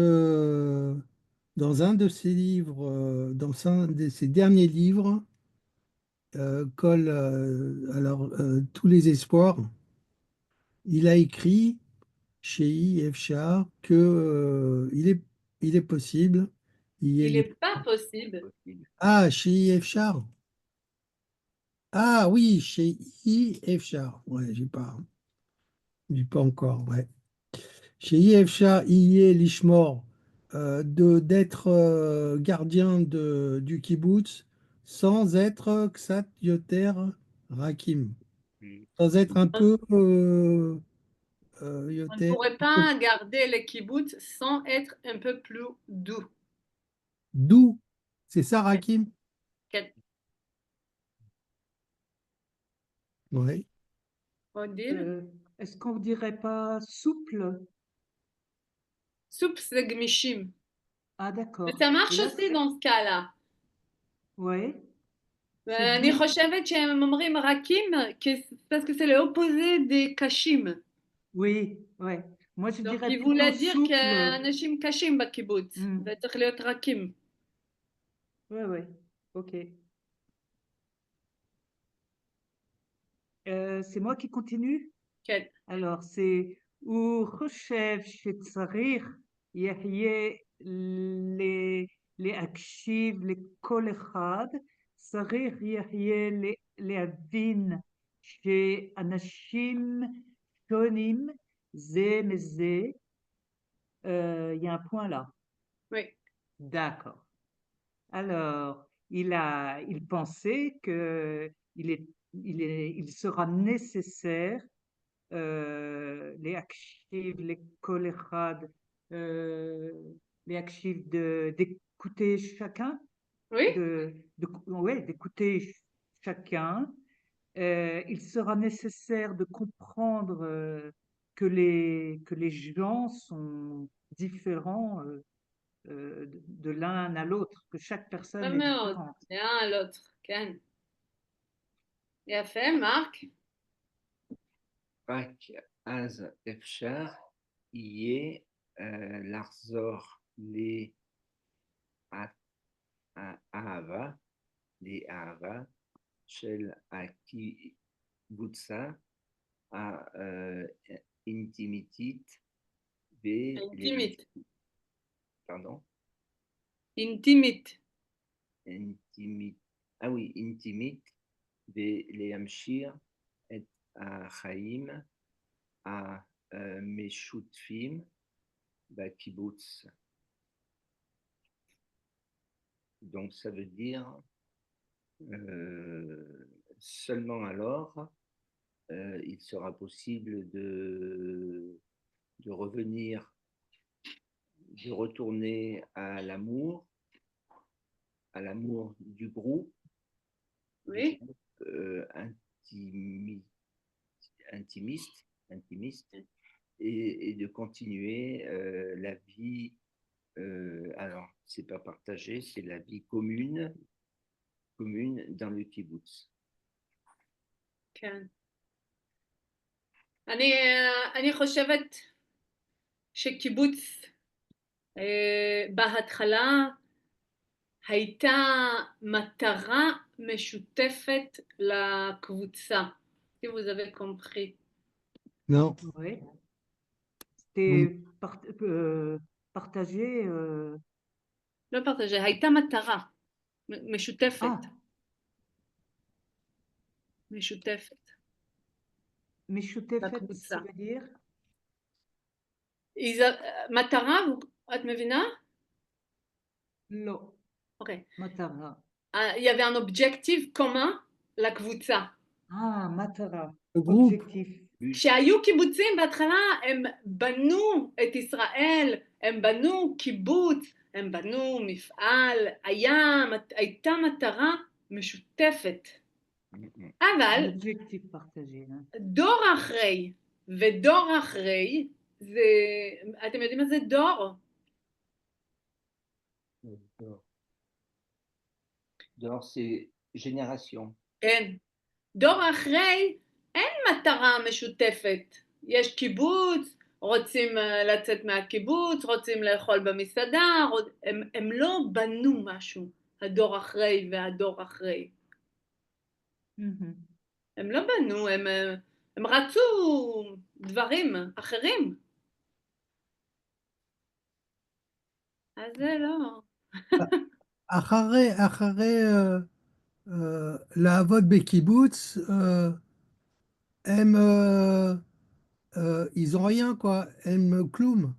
dans un de ses livres, dans un de ses derniers livres, tous les espoirs, il a écrit chez Efshar que il est possible. Il n'est pas possible. Possible. Ah, chez Efshar. Ah oui, chez Efshar. Ouais, j'ai pas encore. Ouais. Chez Efshar, Iye Lishmor, d'être gardien du kibbutz sans être Ksat Yoter Rakim, Mm. sans être un On peu ne Yoter, pourrait pas garder le kibbutz sans être un peu plus doux. doux. C'est ça, Rakim? כן. Oui. Odile. Est-ce qu'on ne dirait pas souple? Soupe, c'est gmishim. Ah, Mais d'accord. ça Et marche là, aussi dans ce cas-là. ouais, c'est אני doux. חושבת שהם אומרים רכים, parce que c'est l'opposé des kashim. Oui, ouais. Moi, je Donc, dirais il plutôt voulait dire souple. qu'אנשים קשים בקיבוץ, Hmm. וצריך להיות רכים. Ouais, ouais. Ok. C'est moi qui continue? כן. Alors, c'est הוא חושב שצריך יהיה להקשיב לכל אחד, צריך יהיה להבין שאנשים שונים זה מזה. Il y a un point là. Oui. D'accord. Alors, il pensait que il sera nécessaire להקשיב לכל אחד, להקשיב d'écouter chacun, Oui. ouais, d'écouter chacun. Il sera nécessaire de comprendre que les gens sont différents de l'un à l'autre, que chaque personne est מאוד. différente. l'un à l'autre. כן. יפה, מרק. רק אז אפשר יהיה לחזור לאהבה של הקבוצה האינטימית Intimite. pardon, Intimite. intimite, ah oui, intimite, ולהמשיך את החיים המשותפים בקיבוץ. Donc ça veut dire seulement alors il sera possible de revenir, de retourner à l'amour du groupe, Oui. intimiste, et de continuer la vie. Alors, c'est pas partagé, c'est la vie commune dans le kibbutz. כן. אני חושבת שקיבוץ בהתחלה הייתה מטרה משותפת לקבוצה. Si vous avez compris. Non. Ouais. C'était partagé. לא פרטג'ה, הייתה מטרה משותפת. Ah, משותפת. משותפת, בקבוצה. ça veut dire? מטרה, את מבינה? לא. אוקיי. מטרה. Il y avait un objectif commun, לקבוצה. Ah, מטרה. Le groupe. Objectif. כשהיו קיבוצים בהתחלה הם בנו את ישראל, הם בנו קיבוץ, הם בנו מפעל, הייתה מטרה משותפת. Un אבל objectif partagé. Hein. דור אחרי, ודור אחרי, זה, אתם יודעים מה זה דור? Dehors. Dehors, c'est génération. כן. דור אחרי, אין מטרה משותפת. יש קיבוץ, רוצים לצאת מהקיבוץ, רוצים לאכול במסעדה, הם לא בנו משהו, הדור אחרי והדור אחרי. הם לא בנו, הם רצו דברים אחרים. אז זה לא. אחרי לעבוד בקיבוץ, ils ont rien, quoi. כלום.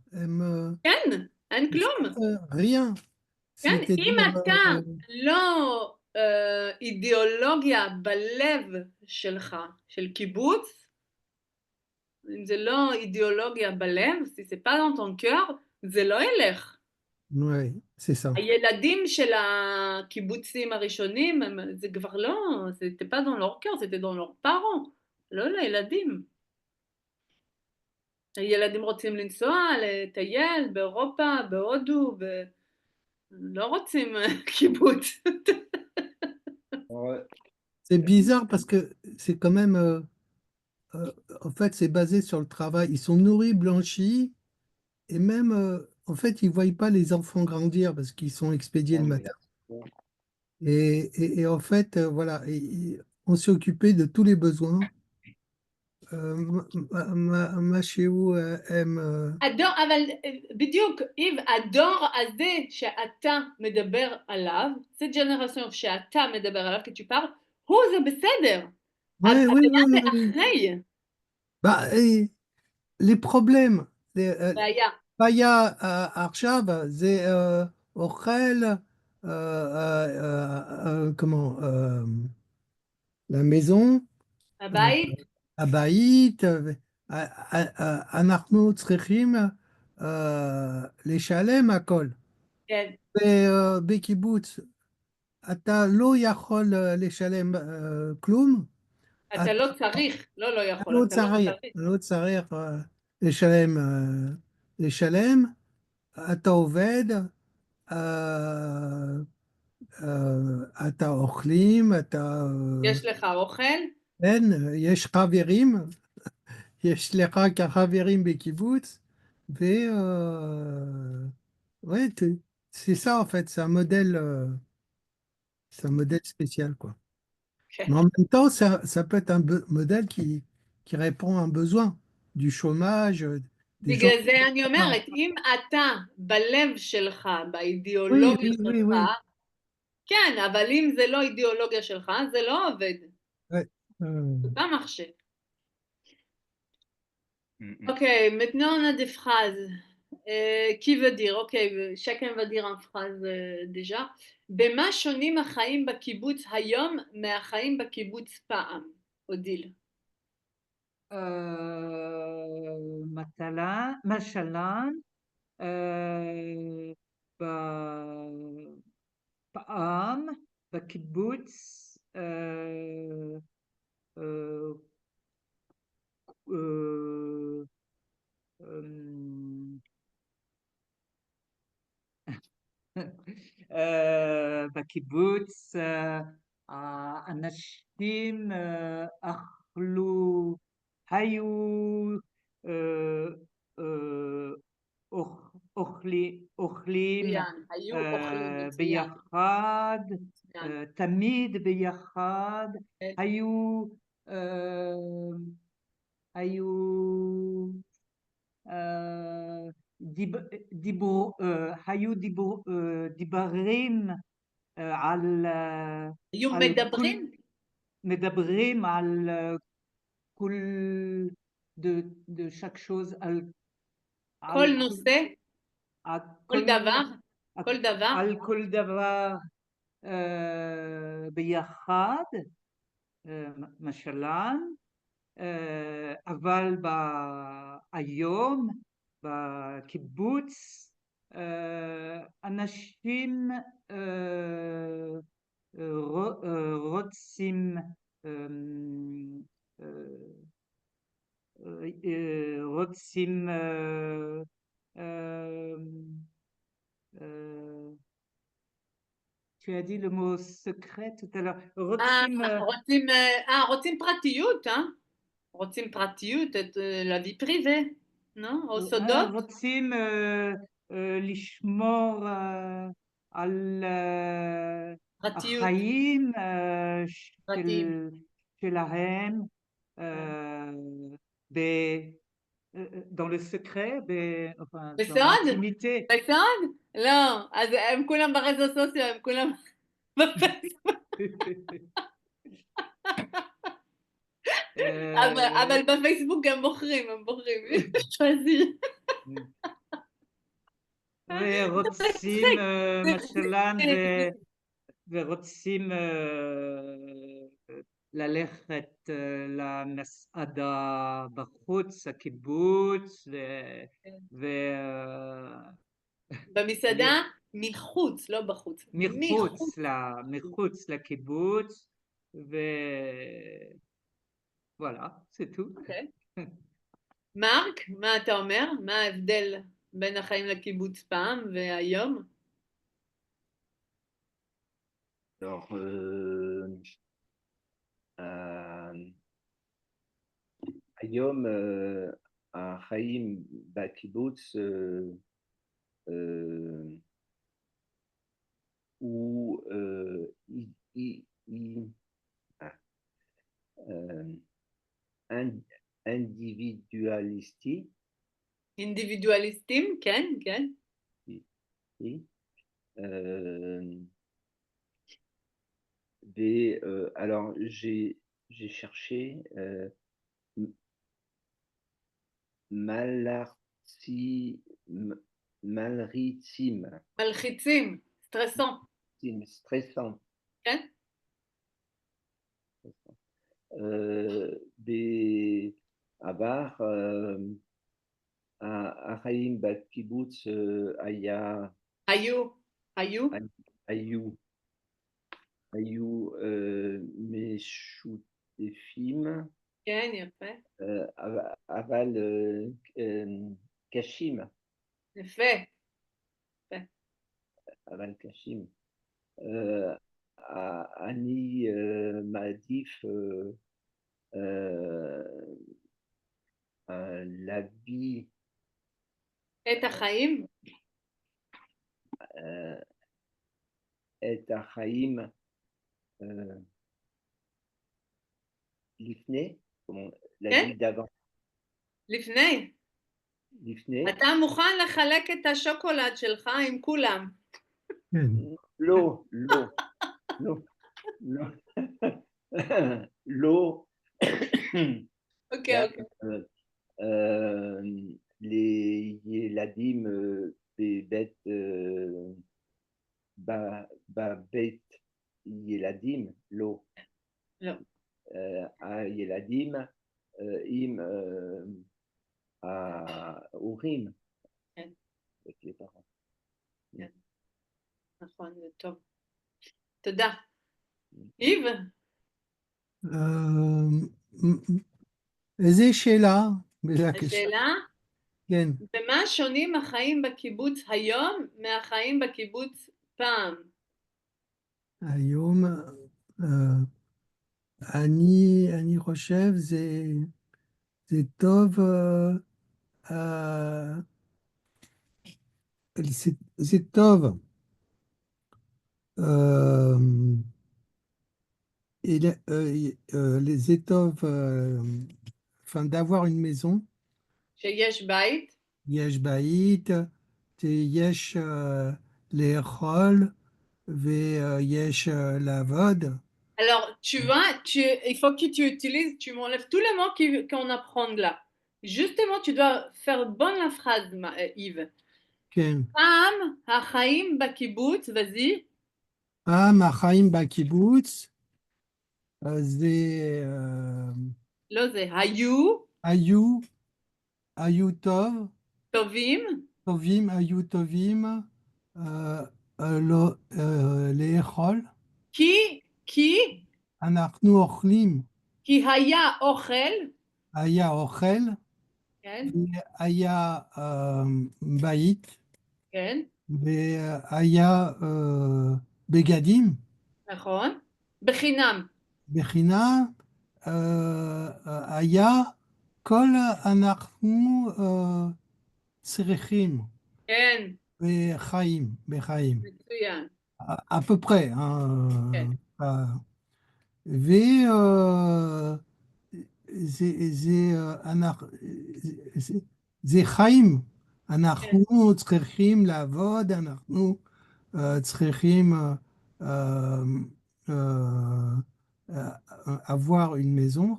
כן, אין כלום. rien. כן, אם C'est-à-dire, אתה לא אידיאולוגיה בלב שלך, של קיבוץ, אם זה לא אידיאולוגיה בלב, si c'est pas dans ton cœur, זה לא ילך. ouais, c'est ça. הילדים של הקיבוצים הראשונים, זה כבר לא, c'était pas dans leur cœur, c'était dans leurs parents, לא לילדים. הילדים רוצים לנסוע, לטייל באירופה, בהודו, לא רוצים קיבוץ. Alors, C'est bizarre parce que c'est quand même, en fait, c'est basé sur le travail. Ils sont nourris, blanchis, et même, en fait, ils ne voient pas les enfants grandir parce qu'ils sont expédiés le mais matin. là, Et en fait, voilà, on s'est occupé de tous les besoins. Machéou aime. הדור, אבל בדיוק, אם הדור הזה שאתה מדבר עליו, זה ג'נרציון שאתה מדבר עליו, כי tu parles, הוא זה בסדר. Ouais, אבל oui, מה oui, זה oui, oui. אחרי? Bah, les problèmes, בעיה. Paya Arshab, c'est Ochel, comment, la maison, הבית, Abaït, Anachno Tzrechim, les chalem à Kol. כן. Bekibutz, Ata lo yachol les chalem klum, אתה לא צריך, לא לא יכול, לא אתה לא צריך, צריך. לא צריך לשלם, לשלם, אתה עובד, אתה אוכלים, אתה, יש לך אוכל, כן, יש חברים, יש לך כחברים בקיבוץ, ו... ouais, c'est ça en fait, c'est un modèle spécial quoi. כן. Mais en même temps, ça peut être un modèle qui répond à un besoin du chômage, des gens. בגלל זה אני אומרת, אם אתה בלב שלך, Oui, באידיאולוגיה oui, oui, שלך, oui. כן, אבל אם זה לא אידיאולוגיה שלך, זה לא עובד. Ouais. זה pas marché. mm, Ok, maintenant on a des phrases. Qui veut dire? Ok, chacun va dire en phrase déjà. במה שונים החיים בקיבוץ היום מהחיים בקיבוץ פעם? אודיל. משלן, פעם בקיבוץ בקיבוץ האנשים אכלו, היו אוכלים מצוין, היו אוכלים מצוין. ביחד, מצוין. תמיד ביחד, כן. היו היו דיבורים על היו על מדברים. מדברים על כל de chaque chose כל נושא, כל דבר, כל דבר. על כל דבר ביחד, משלן, אבל היום בקיבוץ אנשים רוצים רוצים, euh, tu as dit le mot secret tout à l'heure. רוצים, רוצים פרטיות, רוצים פרטיות, את la vie privée, או סודות? רוצים לשמור על פרטיות. החיים פרטיים. שלהם dans le secret, enfin, dans בסוד? l'intimité. בסוד? לא, אז הם כולם ברזו סוציו, הם כולם בפייסבוק. אבל בפייסבוק גם בוחרים, הם בוחרים. ורוצים משלן ורוצים ללכת למסעדה בחוץ, הקיבוץ, במסעדה מחוץ, לא בחוץ. מחוץ לקיבוץ, וואלה, זה טוב. מרק, מה אתה אומר? מה ההבדל בין החיים לקיבוץ פעם והיום? Alors, היום החיים בקיבוץ הוא אינדיבידואליסטי. אינדיבידואליסטים, כן, כן. Alors, j'ai cherché מלחיצים. מלחיצים, סטרסון. סטרסון. כן? בעבר החיים בקיבוץ היו משותפים. כן, יפה. אבל קשים. יפה. אבל קשים. אני מעדיף להביא את החיים? את החיים לפני, להגיד דבר. לפני? לפני. אתה מוכן לחלק את השוקולד שלך עם כולם? לא, לא, לא, לא, לא. אוקיי. לילדים בבית ילדים, לא. לא. הילדים עם ההורים. כן. נכון, זה טוב. תודה. איב? איזה שאלה? השאלה? כן. במה שונים החיים בקיבוץ היום מהחיים בקיבוץ פעם? היום אני חושב זה טוב, זה טוב. Les étoffes, enfin d'avoir une maison. שיש בית. יש בית, יש לאכול ויש לעבוד. Alors, tu vois, il faut que tu utilises, tu m'enlèves tous les mots qu'on apprend là. Justement, tu dois faire bonne la phrase, Yves. כן. פעם החיים בקיבוץ, vas-y. פעם החיים בקיבוץ, זה... לא זה, היו טוב. טובים. היו טובים לאכול. כי אנחנו אוכלים. כי היה אוכל. היה אוכל, כן, והיה בית, כן, והיה בגדים נכון. בחינם. בחינם, היה כל אנחנו צריכים כן, בחיים, מצוין. à peu près, כן, hein, ו... זה, זה חיים. כן. אנחנו צריכים לעבוד, אנחנו צריכים euh, euh, avoir une maison,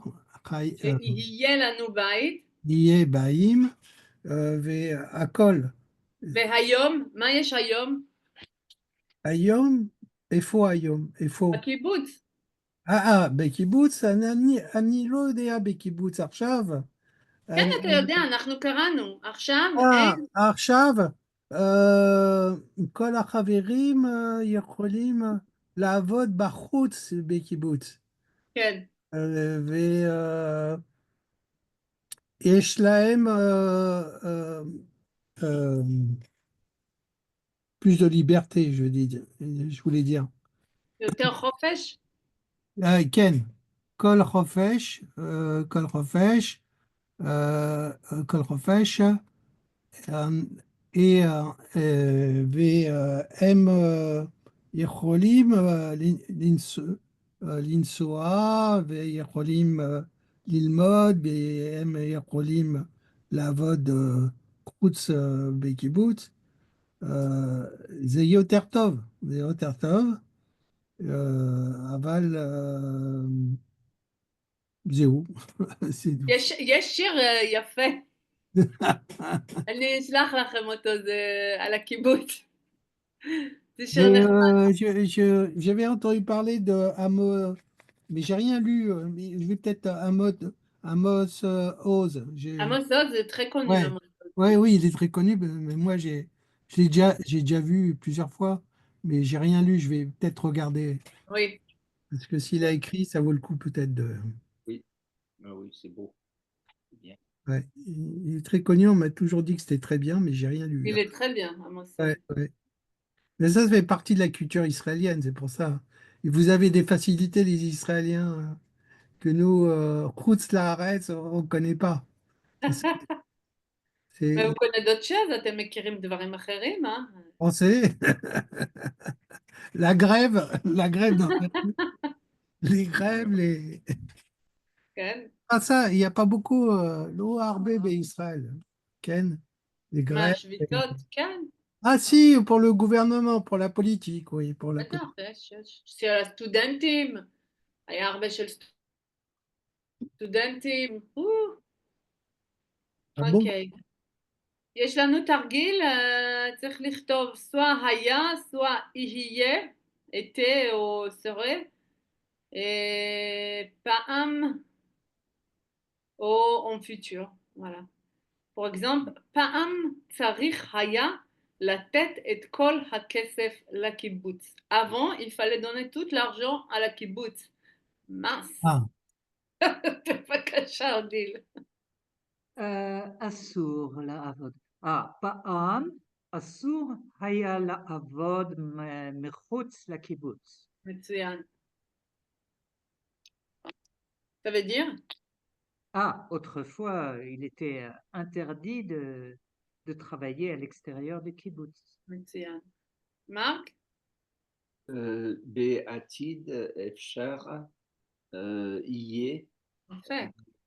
שיהיה לנו בית. נהיה באים, והכל. והיום, מה יש היום? היום, איפה היום? איפה? בקיבוץ. בקיבוץ, אני לא יודע בקיבוץ עכשיו. כן, אני, אתה יודע, אנחנו קראנו. עכשיו אין. עכשיו, כל החברים יכולים לעבוד בחוץ בקיבוץ. כן. ויש להם euh, plus de liberté, je voulais dire. יותר חופש? כן, כל חופש, כל חופש, אה, והם יכולים לנסוע ויכולים ללמוד והם יכולים לעבוד חוץ בקיבוץ. זה יותר טוב, זה יותר טוב, אבל זהו, c'est tout. יש שיר יפה, אני אשלח לכם אותו, זה על הקיבוץ. זה שיר נחמד. J'avais entendu parler de Amos, mais j'ai rien lu. Mais je vais peut-être Amos Oz. עמוס עוז זה très connu, Ouais, עמוס עוז. ouais, oui, il est très connu, mais moi j'ai déjà vu plusieurs fois, mais j'ai rien lu. Je vais peut-être regarder Oui. parce que s'il a écrit, ça vaut le coup peut-être de. Oui, ah oui, c'est beau. C'est bien. Ouais, il est très connu. On m'a toujours dit que c'était très bien, mais j'ai rien lu. Il est très bien, עמוס עוז. Ouais, ouais. Mais ça fait partie de la culture israélienne, c'est pour ça. Et vous avez des facilités, les Israéliens, que nous, Khutz Laaretz, on ne connaît pas. C'est והוא c'est קונה d'autres choses, אתם מכירים דברים אחרים, אה? français. La grève dans les grèves, les. כן? Ah, ça, il n'y a pas beaucoup. L'eau Arbé Israël. Ken, les מה, grèves. השביתות? כן, Ah, si, pour le gouvernement, pour la politique, oui, pour la politique. בטח, יש. של הסטודנטים, היה הרבה של סטודנטים. Ah bon? אוקיי. יש לנו תרגיל, צריך לכתוב סואה היה, סואה יהיה, אתי או סרה, פעם או en futur. Voilà. Par exemple, פעם צריך היה לתת את כל הכסף לקיבוץ. Avant, il fallait donner tout l'argent à la kibbutz. mince. Ah, בבקשה, דיל. אסור לעבוד. פעם אסור היה לעבוד מחוץ לקיבוץ. מצוין. Ça veut dire? Autrefois, il était interdit de travailler à l'extérieur du kibbutz. מצוין. מרק? בעתיד אפשר יהיה יפה.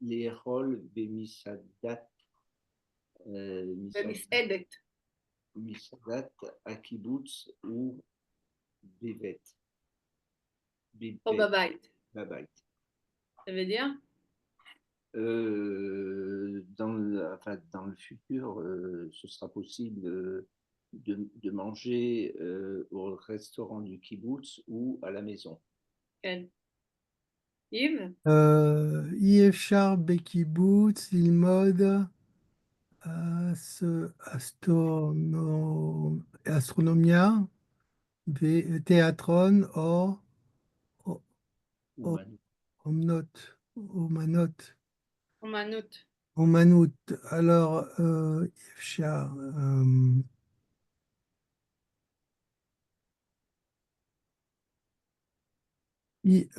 לאכול במסעדת במסעדת. מסעדת הקיבוץ ובבית. או בבית. בבית. Ça veut dire? Dans le futur, ce sera possible de manger au restaurant du kibbutz ou à la maison. כן. Yves? אי אפשר בקיבוץ ללמוד אסטרונומיה ותיאטרון או Ou Manu. אומנות, אומנות. Manout. au Manout. Alors, Ifchar, I-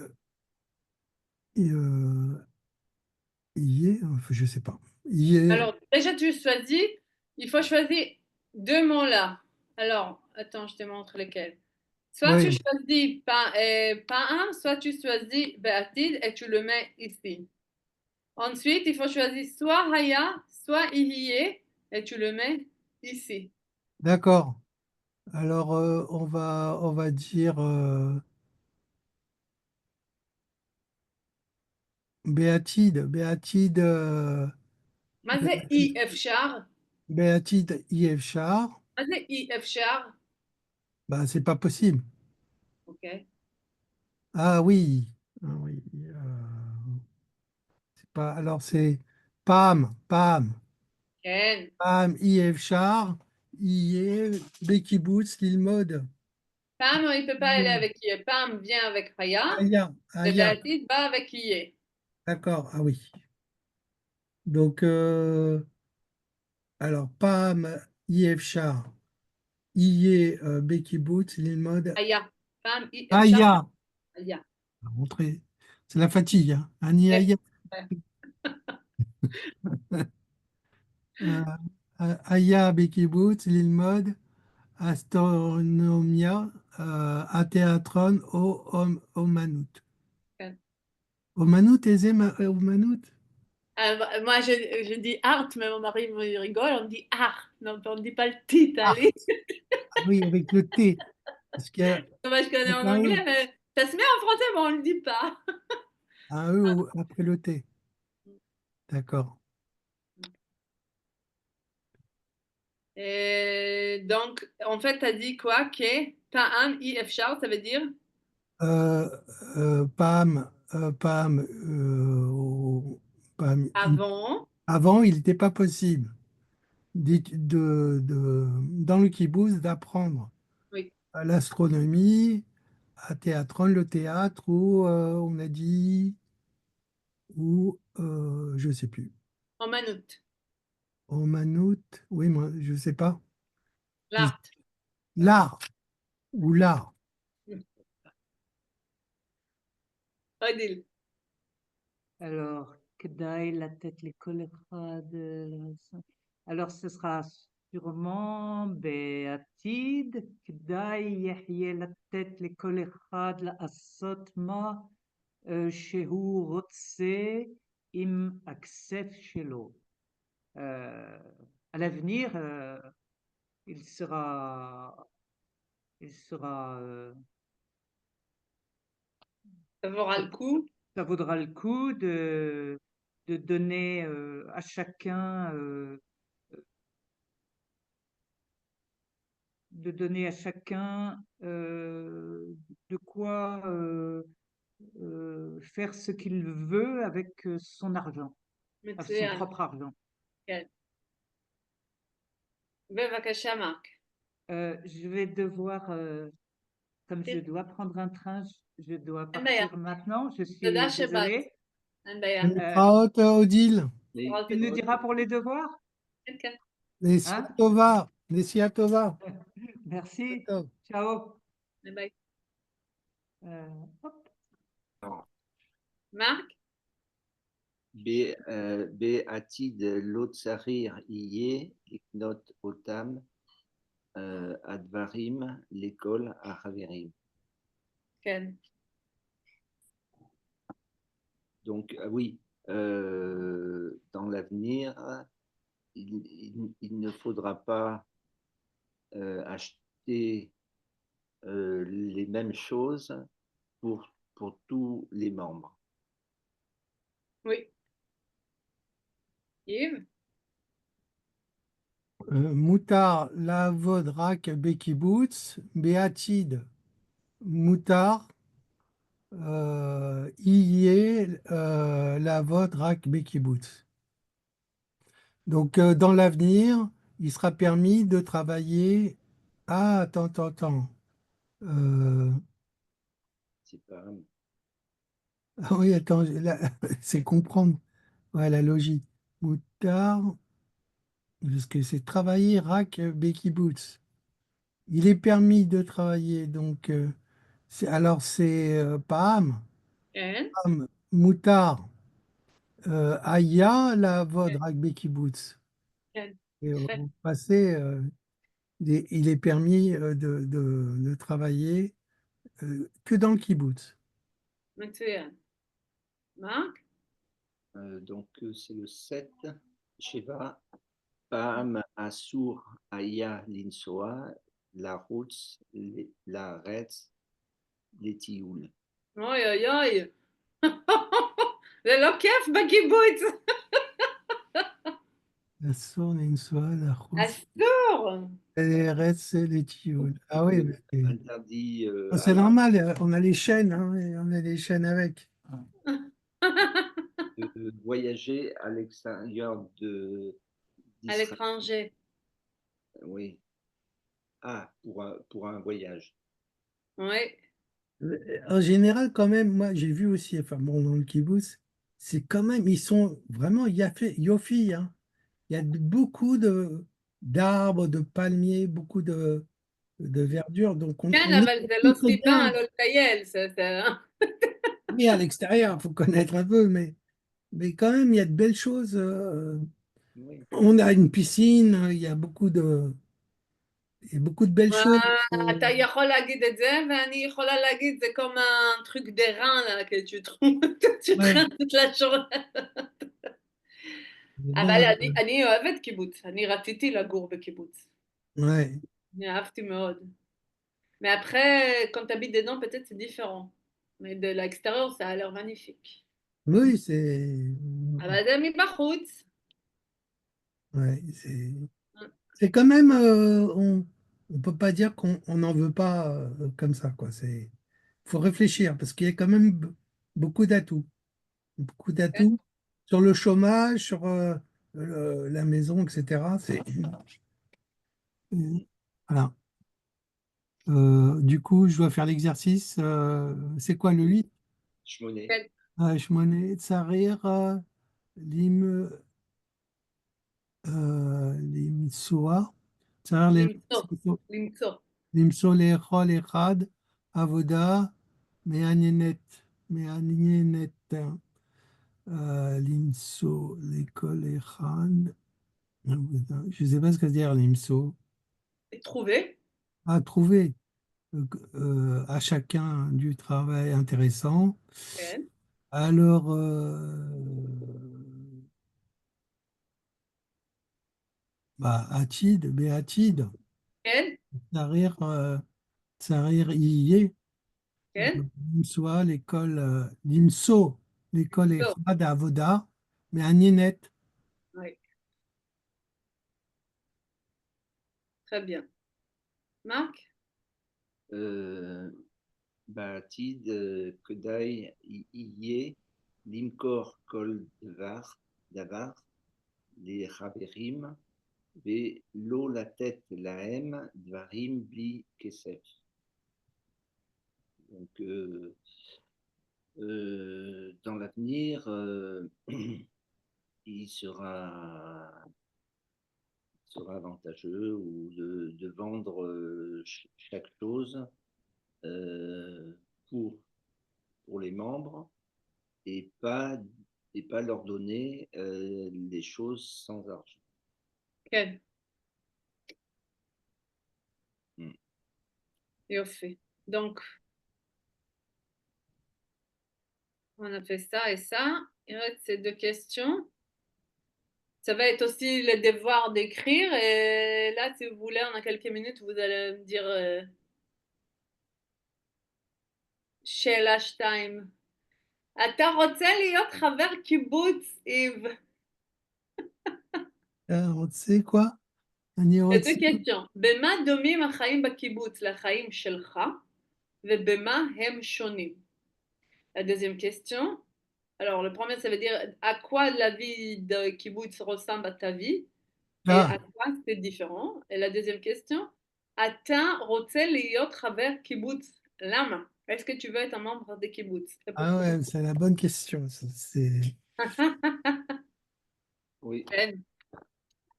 euh, Ié, enfin, je sais pas. Ié, Alors, déjà, tu choisis, il faut choisir deux mots là. Alors, attends, je te montre lesquels. Soit tu oui, choisis pas un, soit tu choisis Beatid et tu le mets ici. Ensuite, il faut choisir soit Haya, soit Ihiye et tu le mets ici. d'accord. Alors, on va dire Béatide, Béatide, Mazé I Efchar, Béatide Ifchar. Mazé I Efchar. Bah, c'est pas possible. Ok. Ah oui, ah oui. C'est pas. Alors c'est Pam, Pam, Ken. Pam, IF Char, IE, Becky Boots, Lil Mode. Pam, il ne peut pas aller avec Iye. Pam vient avec Haya Aya, et Aya, Beatid va avec Iye. d'accord, ah oui. Donc, alors Pam, IF Char, IE, Becky Boots, Lil Mode, Haya. Pam, I Efchar, Aya. Haya. On va montrer. C'est la fatigue, hein. Ani Ouais, Aya. ouais. Euh, Aya, Becky Boots, Lil Mode, Astronomia, Athéatron, O Manut. Ken. Omanut, Ezema, Omanut. Moi, je dis art, mais mon mari me rigole, on dit art. Donc, on ne dit pas le titre, Ah, allez. ah oui, avec le T. Parce qu'il y a Moi, je connais en un anglais, E, mais ça se met en français, mais on ne le dit pas. un E après le T. D'accord. Et donc, en fait, tu as dit quoi? Que Ta'am, IF Charles, ça veut dire Euh, Pam, Pam, Pam, avant. avant, il n'était pas possible dans le kibbutz d'apprendre Oui, à l'astronomie, à théâtron, le théâtre, ou on a dit, ou je sais plus. en manoute. Omanout, oui, moi, je sais pas. Je- L'art. L'art, ou l'art. Odile. Alors, כדאי לתת לכל אחד, alors ce sera sûrement בעתיד, כדאי יחיה לתת לכל אחד לעשות מה שהוא רוצה עם הכסף שלו. À l'avenir, il sera, Ça vaudra le coup. ça vaudra le coup de donner à chacun, de donner à chacun de quoi faire ce qu'il veut avec son argent, avec son מצוין. propre argent. כן. בבקשה, מרק. Je vais devoir, comme je כן, dois prendre un train, je dois אין בעיה. partir maintenant. Je תודה suis שבאת. désolée. אין בעיה. Euh, Traut, Odile, Oui. תורה tu nous ודוד. diras pour les devoirs, כן, כן. hein? Les Siatova. Merci. Ciao. ביי ביי. Hop. Non. מרק? Be'atid lo tsarir iye liknot otam advarim l'école à Haverim. כן. Donc, oui, dans l'avenir, il ne faudra pas acheter les mêmes choses pour tous les membres. Oui. Yves? Moutar, Lavod, Rak, Becky Boots, Béatide, Moutar, Ié, Lavod, Rak, Becky Boots. Donc, dans l'avenir, il sera permis de travailler. Ah, attends. Euh, C'est pas ah oui, attends, là, c'est comprendre. Ouais, la logique. Moutar, parce que c'est travailler Rak Becky Boots. Il est permis de travailler, donc alors c'est Paham, כן, Paham, Moutar, Aya, la vod Rak Becky Boots. כן, Et יפה, au passé, il est permis de travailler que dans le kibbutz. מצוין. מרק? Donc, c'est le 7. Sheva, Pam, Asur, Aya, Linsoa, la Roots, la Retz, les Tioul. אוי אוי אוי. זה לא כיף בקיבוץ. La Sourne, Insoa, la Rousse, אסור. les Retz et les Tioul. Ah oui, Interdit c'est normal, on a les chaînes, hein, et on a les chaînes avec. de voyager à l'extérieur À d'Israël. l'étranger. Oui. Ah, pour un voyage. Oui. En général, quand même, moi, j'ai vu aussi, enfin bon, dans le kibbutz, c'est quand même, ils sont vraiment yofi, hein. Il y a beaucoup d'arbres, de palmiers, beaucoup de verdure, donc כן, on est אבל זה לא plutôt סיבה bien. לא לטייל. Oui, à l'extérieur, il faut connaître un peu, mais quand même, il y a de belles choses. Oui. On a une piscine, il y a beaucoup de belles choses. אתה יכול להגיד את זה, ואני יכולה להגיד, זה comme un truc d'airain, là, que tu trouves, tu Ouais, traînes toute la journée. mais אבל bon, אני אוהבת קיבוץ, אני רציתי לגור בקיבוץ. ouais. אני אהבתי מאוד. Mais après, quand tu habites dedans, peut-être c'est différent. Mais de l'extérieur, ça a l'air magnifique. Oui, c'est אבל זה מבחוץ. ouais, c'est quand même, on peut pas dire qu'on n'en veut pas comme ça, quoi. Faut réfléchir parce qu'il y a quand même beaucoup d'atouts. Beaucoup d'atouts sur le chômage, sur la maison, etc. Voilà. Du coup, je dois faire l'exercice. C'est quoi le 8? Shmoné. כן, Shmoné, Tsarir, Lim, Limsoa, Tsarir, למצוא, למצוא. Limso, Lechol, Echad, Avoda, Meanienet, Meanienet, Limso, l'école, Echad, Avoda. Je ne sais pas ce que c'est dire, Limso. Et trouver. À trouver à chacun du travail intéressant. כן, Alors, bah, Atid, Béatid, כן, Tsarir, Tsarir Iye, כן. Limsoa, l'école, Limso, l'école למצוא. Echad Avoda, mais à Ninet. Oui, très bien. Marc? Baatid, Kedai, Iye, Limkor, Kol, Davar, les Chaverim, Velo, la tête, Lahem, Dvarim, Bli, Kesef. Donc, dans l'avenir, il sera avantageux ou de vendre chaque chose euh, pour, pour les membres et pas leur donner les choses sans argent. כן, Mm. יופי. Donc, on a fait ça et ça. Il reste ces deux questions. Ça va être aussi le devoir d'écrire. Et là, si vous voulez, on a quelques minutes, vous allez me dire שאלה 2. אתה רוצה להיות חבר קיבוץ, איב? On sait quoi? C'est deux questions. במה דומים החיים בקיבוץ לחיים שלך, ובמה הם שונים? La deuxième question. Alors, le premier, ça veut dire à quoi la vie de kibbutz ressemble à ta vie et Ah, à quoi c'est différent. Et la deuxième question, אתה רוצה להיות חבר קיבוץ? למה? Est-ce que tu veux être un membre de kibbutz? Et ah pourquoi? ouais, c'est la bonne question. Ça, c'est... Oui. כן.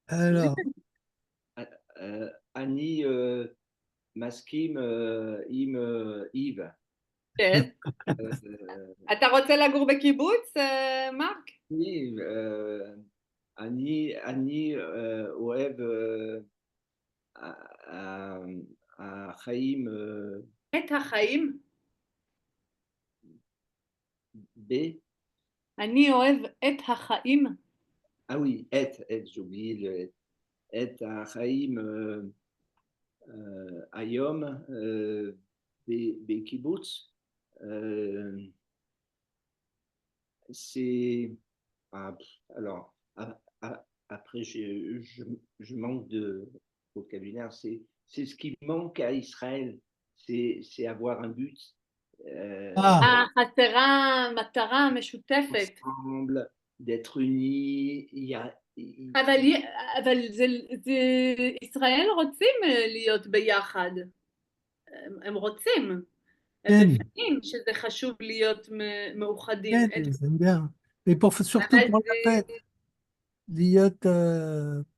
Alors, אני מסכים עם Yves. כן. אתה רוצה לגור בקיבוץ, מרק? אני, אני אוהב החיים את החיים. ב... אני אוהב את החיים. Ah oui, j'ai oublié le את החיים היום בקיבוץ. C'est... alors, après, je manque de vocabulaire. C'est ce qui manque à Israël, c'est avoir un but. חסרה מטרה משותפת. Ensemble, d'être unis. אבל ישראל רוצים להיות ביחד. הם רוצים. הם מבינים שזה חשוב להיות מאוחדים. j'aime bien. Mais surtout pour la fête.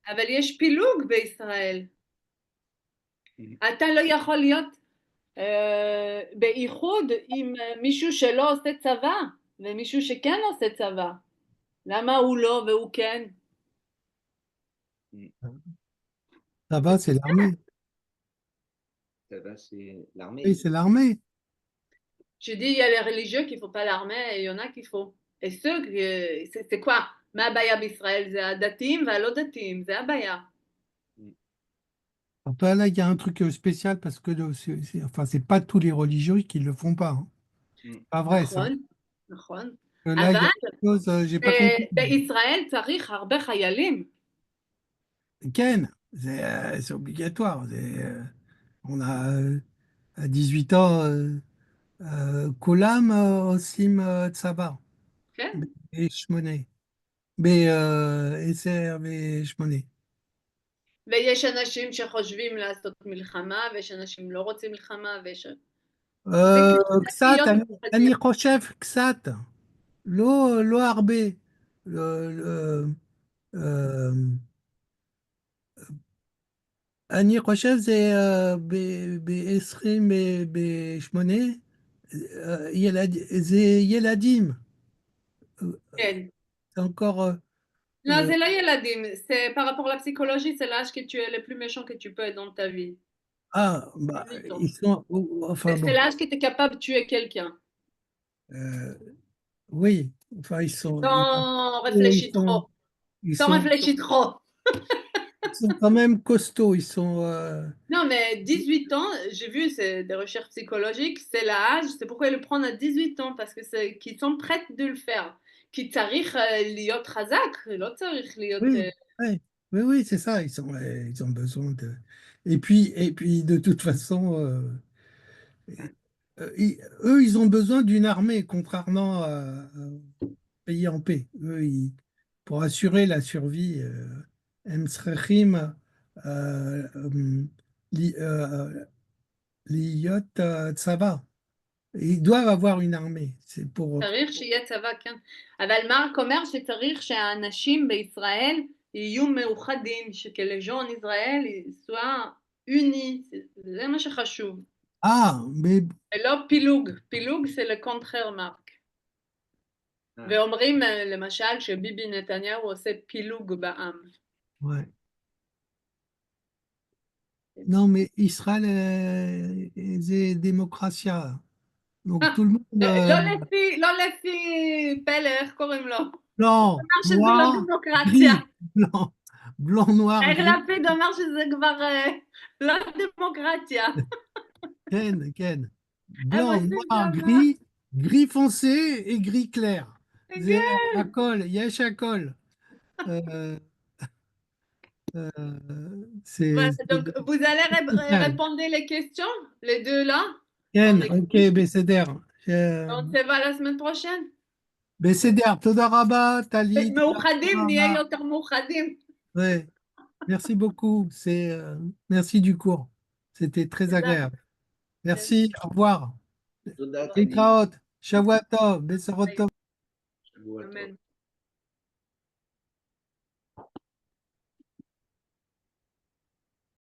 אבל יש פילוג בישראל. אתה לא יכול להיות באיחוד עם מישהו שלא עושה צבא, ומישהו שכן עושה צבא. למה הוא לא והוא כן? Ça va, c'est l'armée. Ça va, c'est l'armée. Oui, c'est l'armée. Je dis, il y a les religieux qui ne font pas l'armée et il y en a qui font. Et ceux, c'est quoi? מה הבעיה בישראל? זה הדתיים והלא דתיים, זה הבעיה. Enfin, là, il y a un truc spécial parce que enfin, c'est pas tous les religieux qui le font pas. Pas vrai, ça. נכון, נכון. Là, il y a quelque chose, j'ai pas compris. בישראל צריך הרבה חיילים. Ken, c'est obligatoire. On a à 18 ans, Kolam Osim Tsaba. כן. Shmoné. Eser Shmoné. ויש אנשים שחושבים לעשות מלחמה, ויש אנשים לא רוצים מלחמה, ויש... קצת, אני חושב קצת, לא הרבה. אני חושב זה ב-28, זה ילדים. כן. C'est encore... Non, c'est là ילדים, c'est par rapport à la psychologie, c'est l'âge que tu es le plus méchant que tu peux être dans ta vie. Ah, bah, ils sont... Enfin, c'est l'âge que tu es capable de tuer quelqu'un. Oui, enfin, ils sont... Sans réfléchir trop. Sans réfléchir trop. Ils sont quand même costauds, ils sont... Non, mais 18 ans, j'ai vu des recherches psychologiques, c'est l'âge, c'est pourquoi ils le prennent à 18 ans, parce que c'est qu'ils sont prêts de le faire. כי צריך להיות חזק, לא צריך להיות... Oui, c'est ça, ils ont besoin de... Et puis de toute façon, eux, ils ont besoin d'une armée, contrairement à pays en paix. Eux, pour assurer la survie, הם צריכים להיות צבא. Ils doivent avoir une armée. C'est pour... צריך שיהיה צבא, כן. אבל מרק אומר שצריך שהאנשים בישראל יהיו מאוחדים, que les gens en Israël soient unis, זה מה שחשוב. mais... ולא פילוג, פילוג c'est le contraire, מרק. ואומרים למשל שביבי נתניהו עושה פילוג בעם. Ouais. Non, mais Israël, c'est démocratie. Donc tout le monde... לא לפי פלא, איך קוראים לו? blanc, noir, gris, blanc, noir, איך gris. לפיד אמר שזה כבר לא דמוקרטיה. Ken. Blanc, noir, gris foncé et gris clair. C'est Hakol, yesh Hakol. Voilà, donc vous allez répondre les questions, les deux là. Ken, ok, Besséder. On se voit la semaine prochaine. Besséder, Toda Rabba, Tali. מאוחדים, נהיה יותר מאוחדים. Ouais. Merci beaucoup. Merci du cours. C'était très agréable. Merci. Au revoir. Litraot. Shavuot Tov. Besorot Tov. Amen.